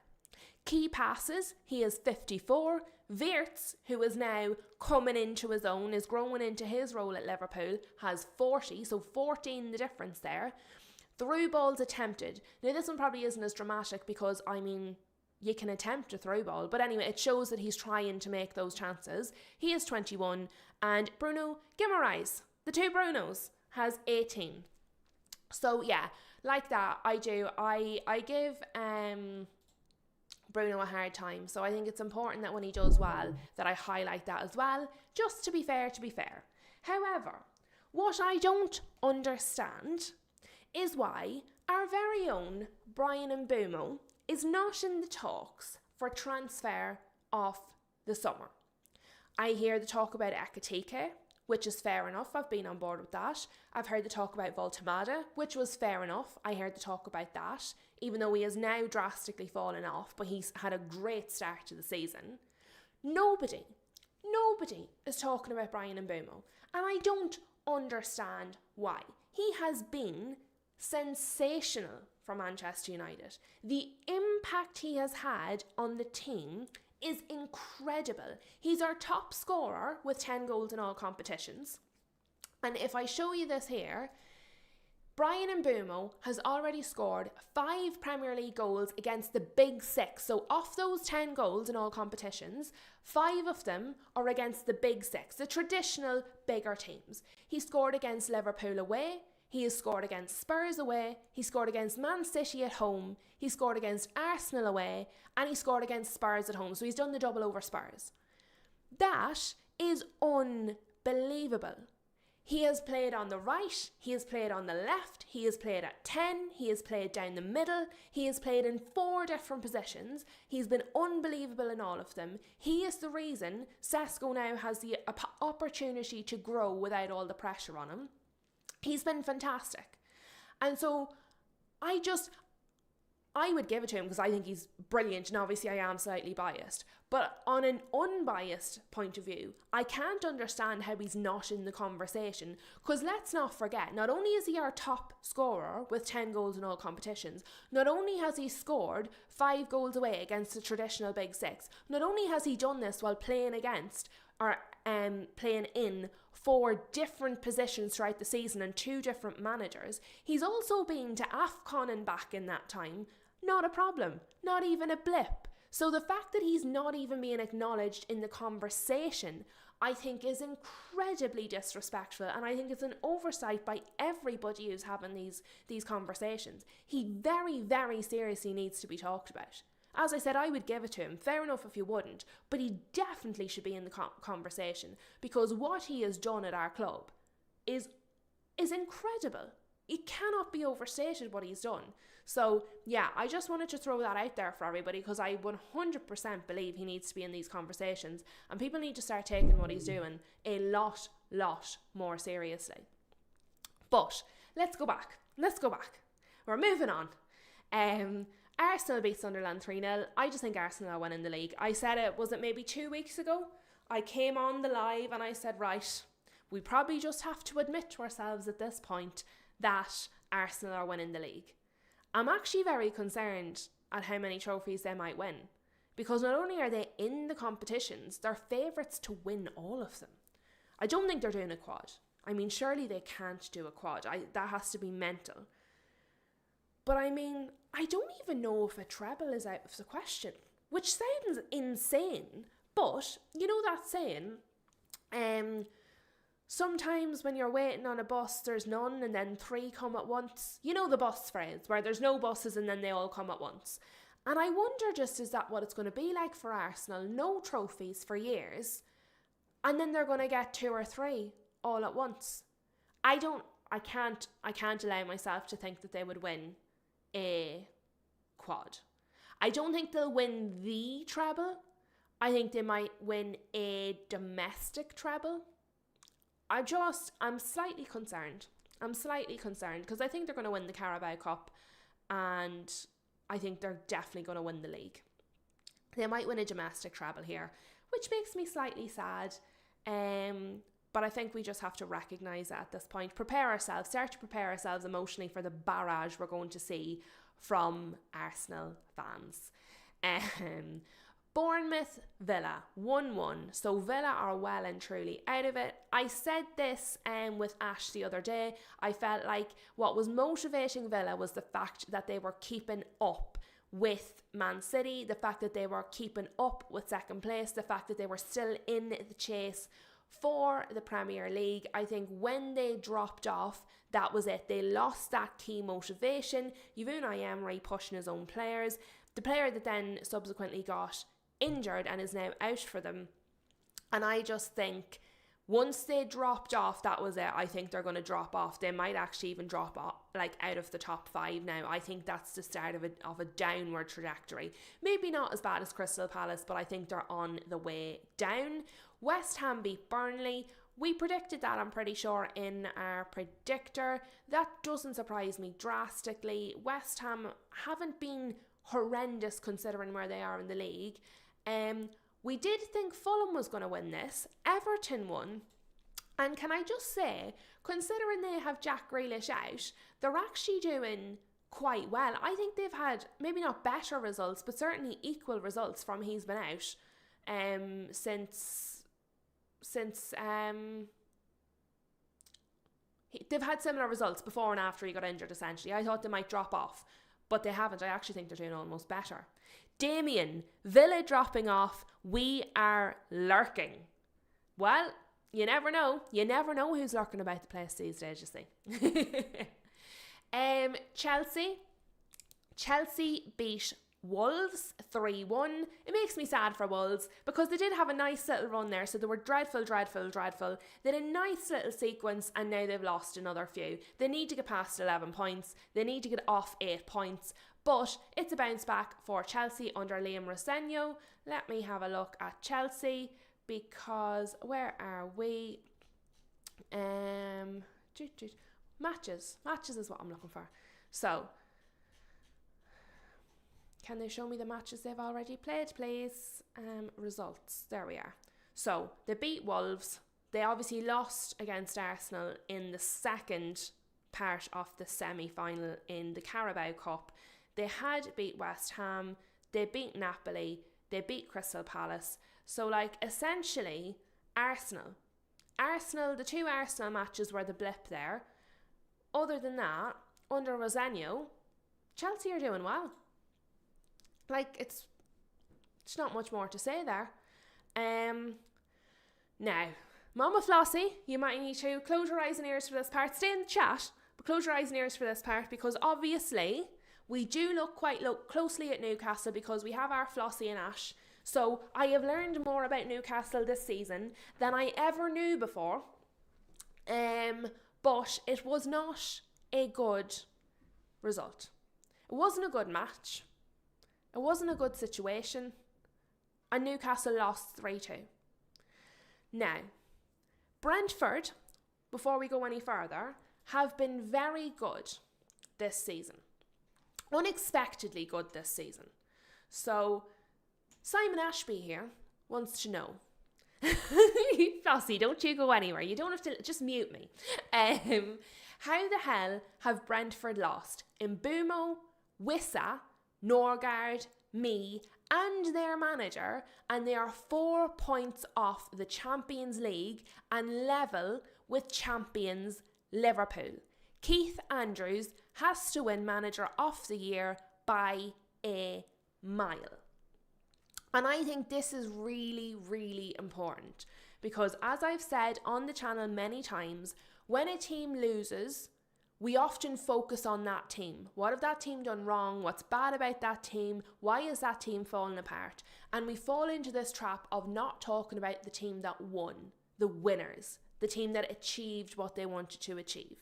Key passes, he has 54. Wirtz, who is now coming into his own, is growing into his role at Liverpool, has 40, so 14 the difference there. Through balls attempted. Now this one probably isn't as dramatic because, I mean, you can attempt a through ball, but anyway, it shows that he's trying to make those chances. He is 21, and Bruno Guimaraes, the two Brunos, has 18. So yeah, like that, I do. I give Bruno a hard time, so I think it's important that when he does well, that I highlight that as well, just to be fair. However, what I don't understand is why our very own Brian Mbeumo is not in the talks for transfer of the summer. I hear the talk about Ekitike, which is fair enough. I've been on board with that. I've heard the talk about Voltemada, which was fair enough. I heard the talk about that, even though he has now drastically fallen off, but he's had a great start to the season. Nobody is talking about Brian Mbeumo, and I don't understand why. He has been sensational for Manchester United. The impact he has had on the team is incredible. He's our top scorer with 10 goals in all competitions. And if I show you this here, Brian Mbeumo has already scored 5 Premier League goals against the big 6. So off those 10 goals in all competitions, 5 of them are against the big 6, the traditional bigger teams. He scored against Liverpool away. He has scored against Spurs away, he scored against Man City at home, he scored against Arsenal away, and he scored against Spurs at home. So he's done the double over Spurs. That is unbelievable. He has played on the right, he has played on the left, he has played at 10, he has played down the middle, he has played in 4 different positions. He's been unbelievable in all of them. He is the reason Sesko now has the opportunity to grow without all the pressure on him. He's been fantastic. And so I would give it to him because I think he's brilliant, and obviously I am slightly biased. But on an unbiased point of view, I can't understand how he's not in the conversation, because let's not forget, not only is he our top scorer with 10 goals in all competitions, not only has he scored 5 goals away against the traditional big 6, not only has he done this while playing against or playing in 4 different positions throughout the season and 2 different managers, he's also been to AFCON and back in that time. Not a problem, not even a blip. So the fact that he's not even being acknowledged in the conversation, I think is incredibly disrespectful, and I think it's an oversight by everybody who's having these conversations. He very, very seriously needs to be talked about. As I said, I would give it to him. Fair enough if you wouldn't, but he definitely should be in the conversation, because what he has done at our club is incredible. It cannot be overstated what he's done. So yeah, I just wanted to throw that out there for everybody, because I 100% believe he needs to be in these conversations, and people need to start taking what he's doing a lot more seriously. But let's go back. We're moving on. Arsenal beat Sunderland 3-0. I just think Arsenal are winning the league. I said it, was it maybe 2 weeks ago? I came on the live and I said, right, we probably just have to admit to ourselves at this point that Arsenal are winning the league. I'm actually very concerned at how many trophies they might win, because not only are they in the competitions, they're favourites to win all of them. I don't think they're doing a quad. I mean, surely they can't do a quad. That has to be mental. But I mean, I don't even know if a treble is out of the question, which sounds insane. But you know that saying, sometimes when you're waiting on a bus, there's none, and then 3 come at once. You know the bus phrase, where there's no buses and then they all come at once. And I wonder, just, is that what it's going to be like for Arsenal? No trophies for years, and then they're going to get 2 or 3 all at once. I can't allow myself to think that they would win a quad. I don't think they'll win the treble. I think they might win a domestic treble. I'm slightly concerned. I'm slightly concerned because I think they're going to win the Carabao Cup and I think they're definitely going to win the league. They might win a domestic treble here, which makes me slightly sad. But I think we just have to recognise it at this point. Start to prepare ourselves emotionally for the barrage we're going to see from Arsenal fans. Bournemouth Villa 1-1. So Villa are well and truly out of it. I said this with Ash the other day. I felt like what was motivating Villa was the fact that they were keeping up with Man City, the fact that they were keeping up with second place, the fact that they were still in the chase for the Premier League. I think when they dropped off, that was it. They lost that key motivation. Unai Emery pushing his own players. The player that then subsequently got injured and is now out for them. And I just think once they dropped off, that was it. I think they're going to drop off. They might actually even drop off, like out of the top 5 now. I think that's the start of a downward trajectory. Maybe not as bad as Crystal Palace, but I think they're on the way down. West Ham beat Burnley. We predicted that, I'm pretty sure, in our predictor. That doesn't surprise me drastically. West Ham haven't been horrendous considering where they are in the league. We did think Fulham was going to win this. Everton won. And can I just say, considering they have Jack Grealish out, they're actually doing quite well. I think they've had maybe not better results, but certainly equal results from he's been out since they've had similar results before and after he got injured, essentially. I thought they might drop off, but they haven't. I actually think they're doing almost better. Damien, Villa dropping off, we are lurking. Well, you never know. You never know who's lurking about the place these days, you see. Chelsea beat Wolves 3-1. It makes me sad for Wolves because they did have a nice little run there. So they were dreadful. They had a nice little sequence and now they've lost another few. They need to get past 11 points. They need to get off 8 points. But it's a bounce back for Chelsea under Liam Rosenior. Let me have a look at Chelsea because where are we? Matches is what I'm looking for. So can they show me the matches they've already played, please? Results. There we are. So they beat Wolves. They obviously lost against Arsenal in the second part of the semi-final in the Carabao Cup. They had beat West Ham. They beat Napoli. They beat Crystal Palace. So like essentially Arsenal, the 2 Arsenal matches were the blip there. Other than that, under Rosenior, Chelsea are doing well. Like, it's not much more to say there. Now, Mama Flossie, you might need to close your eyes and ears for this part. Stay in the chat, but close your eyes and ears for this part because obviously we do look closely at Newcastle because we have our Flossie and Ash. So I have learned more about Newcastle this season than I ever knew before. But it was not a good result. It wasn't a good match. It wasn't a good situation. And Newcastle lost 3-2. Now, Brentford, before we go any further, have been very good this season. Unexpectedly good this season. So, Simon Ashby here wants to know. Flossie, don't you go anywhere. You don't have to, just mute me. How the hell have Brentford lost Mbumo, Wissa, Norgard, me and their manager, and they are 4 points off the Champions League and level with champions Liverpool? Keith Andrews has to win Manager of the Year by a mile. And I think this is really, really important because as I've said on the channel many times, when a team loses, we often focus on that team. What have that team done wrong? What's bad about that team? Why is that team falling apart? And we fall into this trap of not talking about the team that won, the winners, the team that achieved what they wanted to achieve.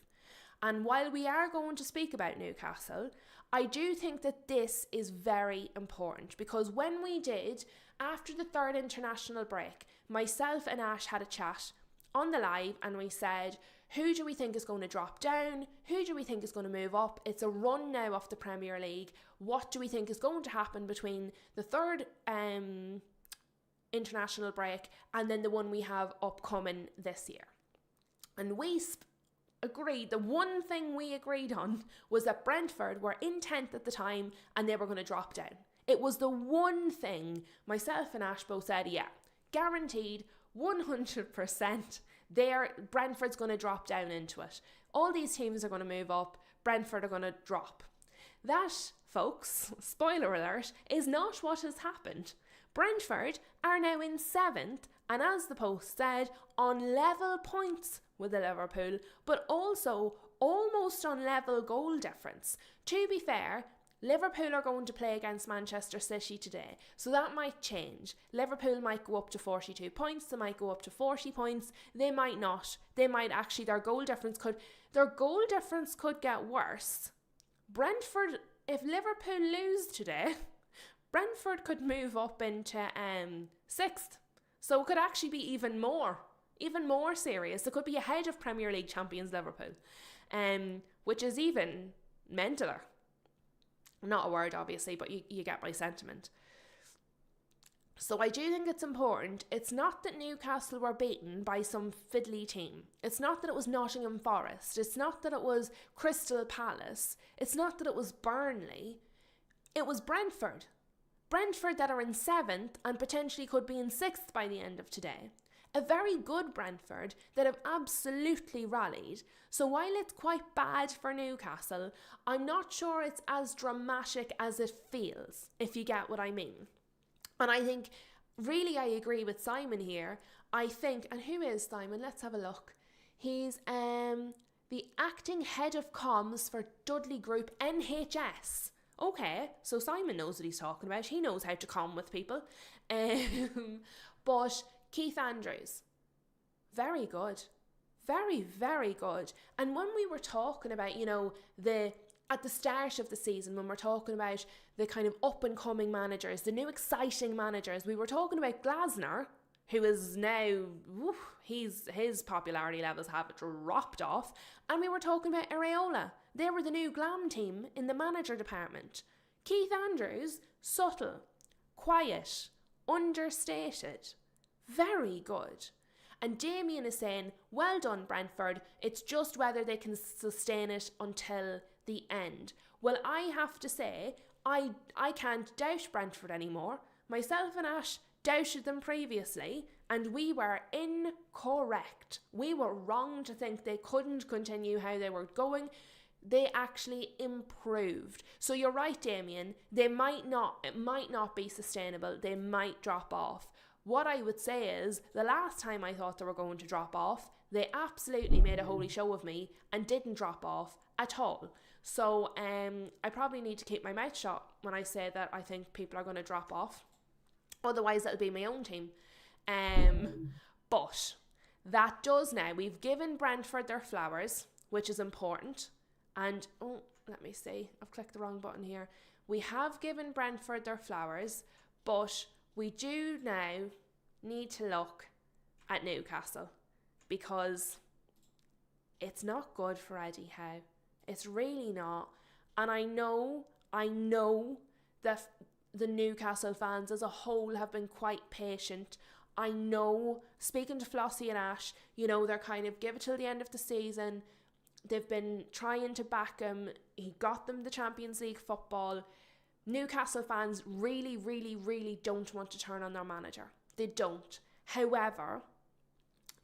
And while we are going to speak about Newcastle, I do think that this is very important because when we did, after the third international break, myself and Ash had a chat on the live and we said, who do we think is going to drop down? Who do we think is going to move up? It's a run now of the Premier League. What do we think is going to happen between the third international break and then the one we have upcoming this year? And we agreed, the one thing we agreed on was that Brentford were in 10th at the time and they were going to drop down. It was the one thing myself and Ash both said, yeah, guaranteed, 100%, Brentford's going to drop down into it. All these teams are going to move up, Brentford are going to drop. That, folks, spoiler alert, is not what has happened. Brentford are now in 7th and, as the post said, on level points with the Liverpool, but also almost on level goal difference. To be fair, Liverpool are going to play against Manchester City today, so that might change. Liverpool might go up to 42 points, they might go up to 40 points, they might not. They might actually, their goal difference could get worse. Brentford, if Liverpool lose today, Brentford could move up into 6th. So it could actually be even more serious. It could be ahead of Premier League champions Liverpool, which is even mentaler. Not a word, obviously, but you get my sentiment. So I do think it's important. It's not that Newcastle were beaten by some fiddly team. It's not that it was Nottingham Forest. It's not that it was Crystal Palace. It's not that it was Burnley. It was Brentford. Brentford that are in 7th and potentially could be in 6th by the end of today. A very good Brentford that have absolutely rallied. So while it's quite bad for Newcastle, I'm not sure it's as dramatic as it feels, if you get what I mean. And I think, really, I agree with Simon here. I think, and who is Simon? Let's have a look. He's the acting head of comms for Dudley Group NHS. Okay, so Simon knows what he's talking about. He knows how to comm with people. But Keith Andrews, very good. Very, very good. And when we were talking about, at the start of the season, when we're talking about the kind of up-and-coming managers, the new exciting managers, we were talking about Glasner, who is now, his popularity levels have dropped off, and we were talking about Areola. They were the new glam team in the manager department. Keith Andrews, subtle, quiet, understated, very good. And Damien is saying, well done, Brentford. It's just whether they can sustain it until the end. Well, I have to say, I can't doubt Brentford anymore. Myself and Ash doubted them previously, and we were incorrect. We were wrong to think they couldn't continue how they were going. They actually improved. So you're right, Damien. It might not be sustainable. They might drop off. What I would say is, the last time I thought they were going to drop off, they absolutely made a holy show of me and didn't drop off at all. So I probably need to keep my mouth shut when I say that I think people are going to drop off. Otherwise, it'll be my own team. But that does now. We've given Brentford their flowers, which is important. And, let me see. I've clicked the wrong button here. We have given Brentford their flowers, but we do now need to look at Newcastle, because it's not good for Eddie Howe. It's really not. And I know that the Newcastle fans as a whole have been quite patient. I know, speaking to Flossie and Ash, they're kind of give it till the end of the season. They've been trying to back him. He got them the Champions League football. Newcastle fans really, really, really don't want to turn on their manager. They don't. However,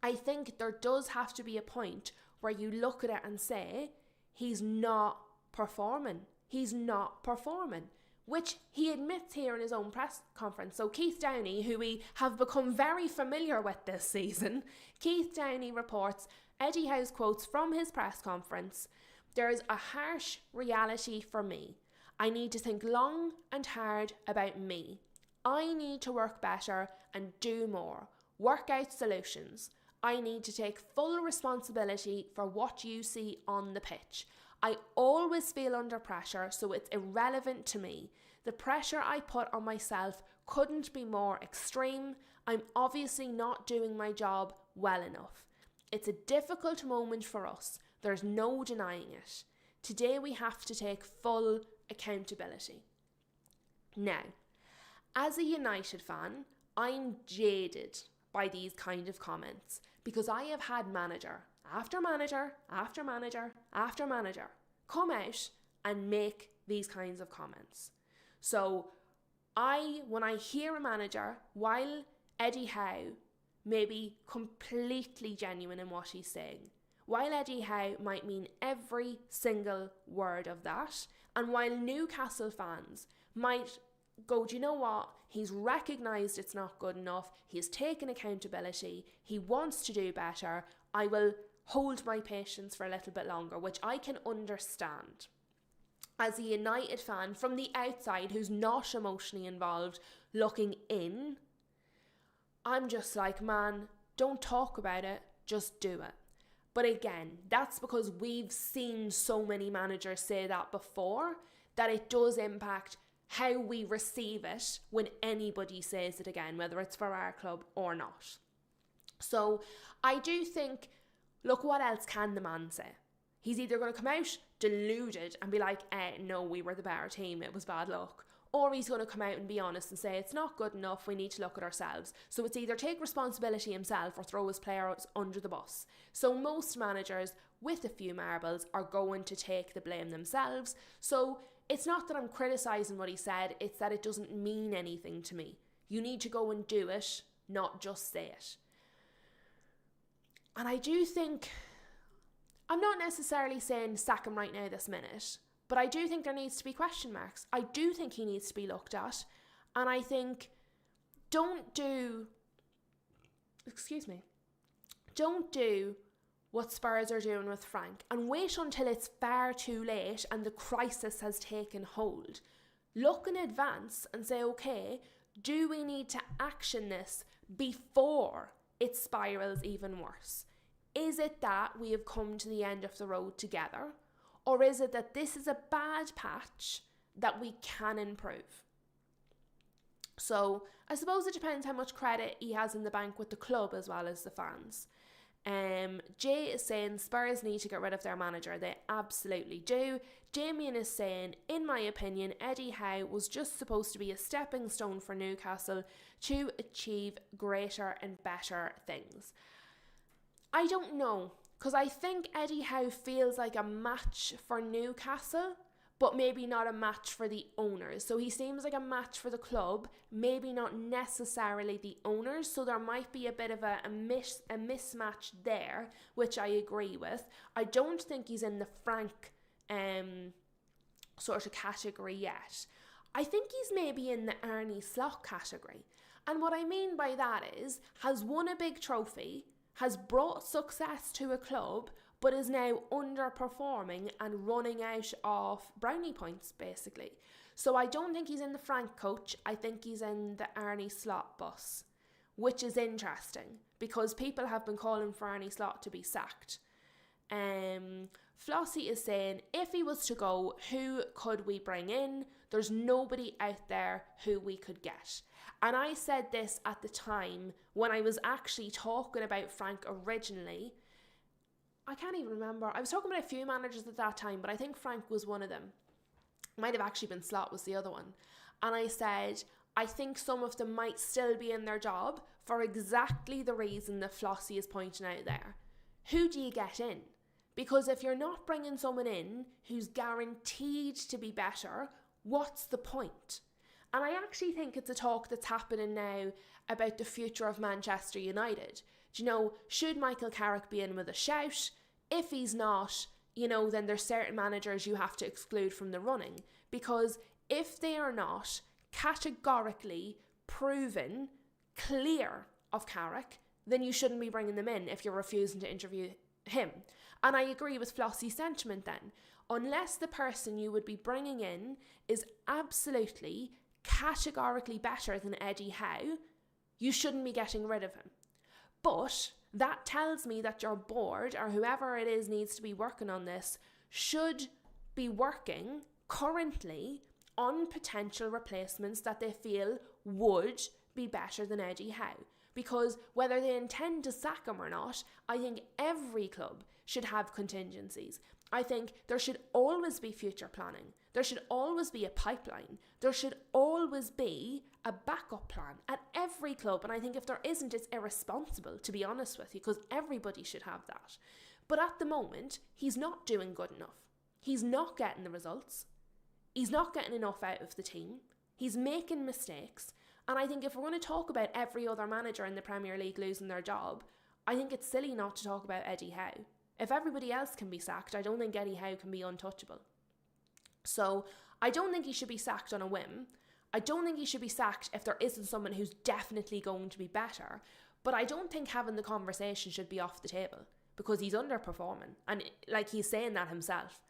I think there does have to be a point where you look at it and say, he's not performing. He's not performing, which he admits here in his own press conference. So Keith Downey, who we have become very familiar with this season, Keith Downey reports Eddie Howe's quotes from his press conference. There is a harsh reality for me. I need to think long and hard about me. I need to work better and do more. Work out solutions. I need to take full responsibility for what you see on the pitch. I always feel under pressure, so it's irrelevant to me. The pressure I put on myself couldn't be more extreme. I'm obviously not doing my job well enough. It's a difficult moment for us. There's no denying it. Today we have to take full accountability. Now, as a United fan, I'm jaded by these kind of comments because I have had manager after manager after manager after manager come out and make these kinds of comments. So when I hear a manager, while Eddie Howe may be completely genuine in what he's saying, while Eddie Howe might mean every single word of that, and while Newcastle fans might go, do you know what? He's recognised it's not good enough. He's taken accountability. He wants to do better. I will hold my patience for a little bit longer, which I can understand. As a United fan from the outside who's not emotionally involved, looking in, I'm just like, man, don't talk about it, just do it. But again, that's because we've seen so many managers say that before, that it does impact how we receive it when anybody says it again, whether it's for our club or not. So I do think, look, what else can the man say? He's either going to come out deluded and be like, no, we were the better team, it was bad luck. Or he's going to come out and be honest and say, it's not good enough, we need to look at ourselves. So it's either take responsibility himself or throw his players under the bus. So most managers with a few marbles are going to take the blame themselves. So it's not that I'm criticising what he said, it's that it doesn't mean anything to me. You need to go and do it, not just say it. And I do think, I'm not necessarily saying sack him right now this minute, but I do think there needs to be question marks. I do think he needs to be looked at. And I think don't do what Spurs are doing with Frank and wait until it's far too late and the crisis has taken hold. Look in advance and say, okay, do we need to action this before it spirals even worse? Is it that we have come to the end of the road together? Or is it that this is a bad patch that we can improve? So I suppose it depends how much credit he has in the bank with the club as well as the fans. Jay is saying Spurs need to get rid of their manager. They absolutely do. Damien is saying, in my opinion, Eddie Howe was just supposed to be a stepping stone for Newcastle to achieve greater and better things. I don't know, because I think Eddie Howe feels like a match for Newcastle, but maybe not a match for the owners. So he seems like a match for the club, maybe not necessarily the owners. So there might be a bit of a mismatch there, which I agree with. I don't think he's in the Frank sort of category yet. I think he's maybe in the Arne Slot category. And what I mean by that is, has won a big trophy, has brought success to a club, but is now underperforming and running out of brownie points, basically. So I don't think he's in the Frank coach. I think he's in the Arne Slot bus, which is interesting because people have been calling for Arne Slot to be sacked. Flossie is saying, if he was to go, who could we bring in? There's nobody out there who we could get. And I said this at the time when I was actually talking about Frank originally. I can't even remember. I was talking about a few managers at that time, but I think Frank was one of them. Might have actually been Slot was the other one. And I said, I think some of them might still be in their job for exactly the reason that Flossie is pointing out there. Who do you get in? Because if you're not bringing someone in who's guaranteed to be better, what's the point? And I actually think it's a talk that's happening now about the future of Manchester United. Do you know, should Michael Carrick be in with a shout? If he's not, then there's certain managers you have to exclude from the running. Because if they are not categorically proven clear of Carrick, then you shouldn't be bringing them in if you're refusing to interview him. And I agree with Flossie's sentiment then. Unless the person you would be bringing in is absolutely categorically better than Eddie Howe, you shouldn't be getting rid of him. But that tells me that your board or whoever it is needs to be working on this should be working currently on potential replacements that they feel would be better than Eddie Howe. because whether they intend to sack him or not, I think every club should have contingencies. I think there should always be future planning. There should always be a pipeline. There should always be a backup plan at every club. And I think if there isn't, it's irresponsible, to be honest with you, because everybody should have that. But at the moment, he's not doing good enough. He's not getting the results. He's not getting enough out of the team. He's making mistakes. And I think if we're going to talk about every other manager in the Premier League losing their job, I think it's silly not to talk about Eddie Howe. If everybody else can be sacked, I don't think Eddie Howe can be untouchable. So I don't think he should be sacked on a whim. I don't think he should be sacked if there isn't someone who's definitely going to be better. But I don't think having the conversation should be off the table because he's underperforming. And like he's saying that himself.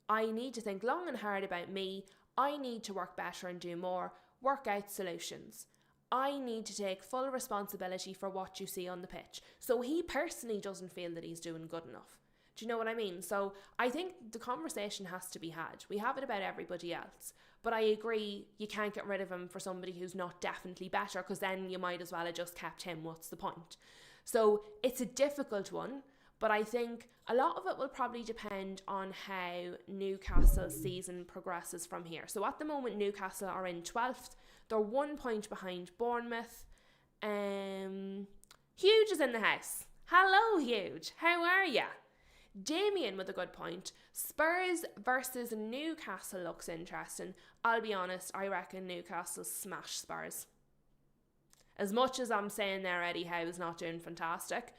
I need to think long and hard about me. I need to work better and do more. Work out solutions. I need to take full responsibility for what you see on the pitch. So he personally doesn't feel that he's doing good enough. Do you know what I mean? So I think the conversation has to be had. We have it about everybody else. But I agree, you can't get rid of him for somebody who's not definitely better, because then you might as well have just kept him. What's the point? So it's a difficult one. But I think a lot of it will probably depend on how Newcastle's season progresses from here. So at the moment, Newcastle are in 12th. They're 1 point behind Bournemouth. Huge is in the house. Hello, Huge. How are ya? Damien with a good point. Spurs versus Newcastle looks interesting. I'll be honest, I reckon Newcastle smash Spurs. As much as I'm saying there Eddie Howe is not doing fantastic,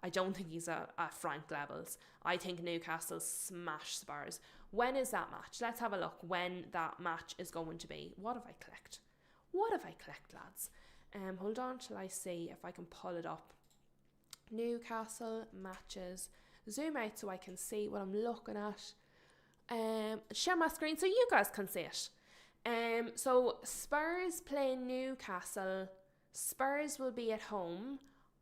I don't think he's at Frank levels. I think Newcastle smash Spurs. When is that match? Let's have a look when that match is going to be. What have I clicked? What have I clicked, lads? Hold on till I see if I can pull it up. Newcastle matches. Zoom out so I can see what I'm looking at. Share my screen so you guys can see it. So Spurs play Newcastle. Spurs will be at home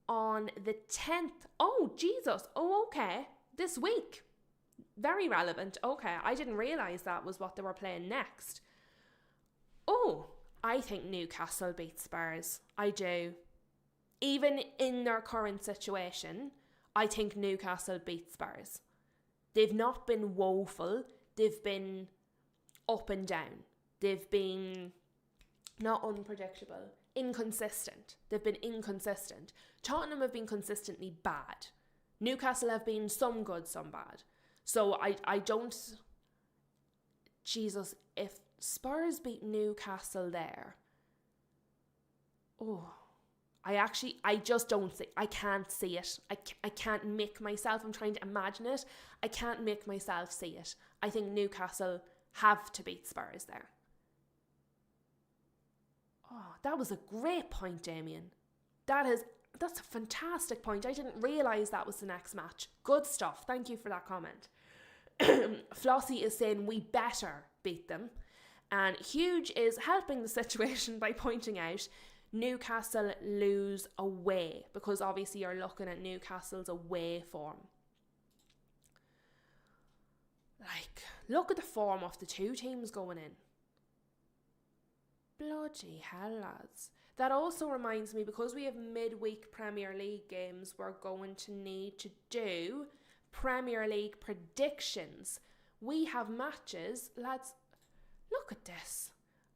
on the 10th. Oh, Jesus. Oh, okay. This week. Very relevant. Okay, I didn't realise that was what they were playing next. Oh, I think Newcastle beat Spurs. I do. Even in their current situation, I think Newcastle beat Spurs. They've not been woeful. They've been up and down. They've been not unpredictable. Inconsistent. They've been inconsistent. Tottenham have been consistently bad. Newcastle have been some good, some bad. So I don't... Jesus, if Spurs beat Newcastle there... Oh... I just don't see, I can't see it. I can't make myself, I'm trying to imagine it. I can't make myself see it. I think Newcastle have to beat Spurs there. Oh, that was a great point, Damien. That's a fantastic point. I didn't realise that was the next match. Good stuff. Thank you for that comment. Flossie is saying we better beat them. And Huge is helping the situation by pointing out Newcastle lose away, because obviously you're looking at Newcastle's away form. Like, look at the form of the two teams going in. Bloody hell, lads. That also reminds me, because we have midweek Premier League games, we're going to need to do Premier League predictions. We have matches, lads. Look at this.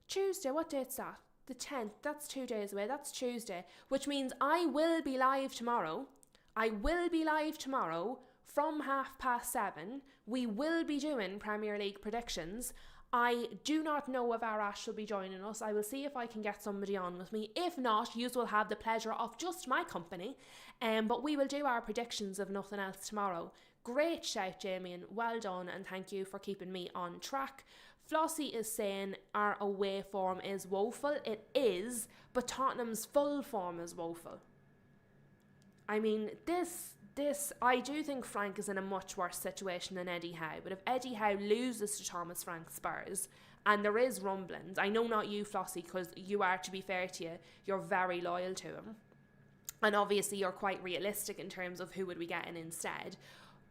Tuesday, what date's that? The 10th, that's 2 days away, that's Tuesday, which means I will be live tomorrow. I will be live tomorrow from 7:30. We will be doing Premier League predictions. I do not know if our Ash will be joining us. I will see if I can get somebody on with me. If not, you will have the pleasure of just my company. But we will do our predictions of nothing else tomorrow. Great shout, Jamie, and well done, and thank you for keeping me on track. Flossie is saying our away form is woeful. It is, but Tottenham's full form is woeful. I mean, I do think Frank is in a much worse situation than Eddie Howe. But if Eddie Howe loses to Thomas Frank Spurs, and there is rumblings, I know not you, Flossie, because you are, to be fair to you, you're very loyal to him. And obviously you're quite realistic in terms of who would we get in instead.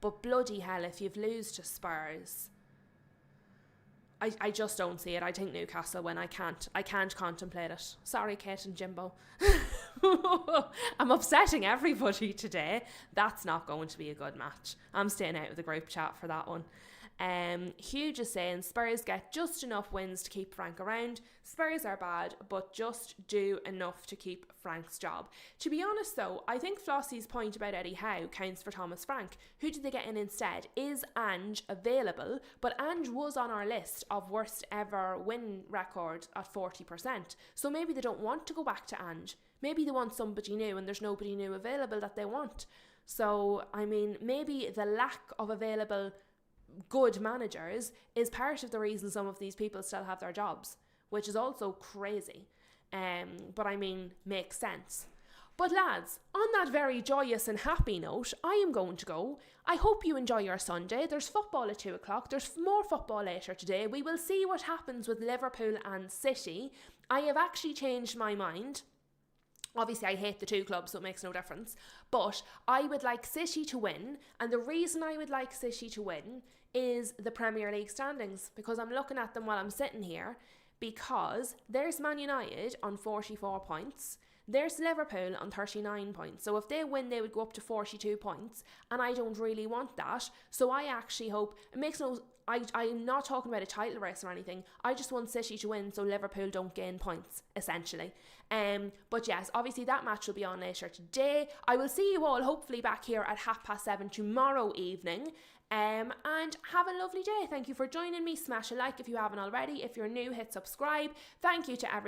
But bloody hell, if you've lose to Spurs... I just don't see it. I think Newcastle win. I can't contemplate it. Sorry, Kate and Jimbo. I'm upsetting everybody today. That's not going to be a good match. I'm staying out of the group chat for that one. Hugh just saying Spurs get just enough wins to keep Frank around. Spurs are bad, but just do enough to keep Frank's job. To be honest though, I think Flossie's point about Eddie Howe counts for Thomas Frank. Who did they get in instead? Is Ange available? But Ange was on our list of worst ever win record at 40%. So maybe they don't want to go back to Ange. Maybe they want somebody new and there's nobody new available that they want. So, I mean, maybe the lack of available good managers is part of the reason some of these people still have their jobs, which is also crazy. But I mean, makes sense. But lads, on that very joyous and happy note, I am going to go. I hope you enjoy your Sunday. There's football at 2 o'clock. There's more football later today. We will see what happens with Liverpool and City. I have actually changed my mind. Obviously, I hate the two clubs, so it makes no difference. But I would like City to win. And the reason I would like City to win is the Premier League standings. Because I'm looking at them while I'm sitting here. Because there's Man United on 44 points. There's Liverpool on 39 points. So if they win, they would go up to 42 points. And I don't really want that. So I actually hope... It makes no... I'm not talking about a title race or anything. I just want City to win so Liverpool don't gain points, essentially. But yes, obviously that match will be on later today. I will see you all hopefully back here at 7:30 tomorrow evening. And have a lovely day. Thank you for joining me. Smash a like if you haven't already. If you're new, hit subscribe. Thank you to everybody.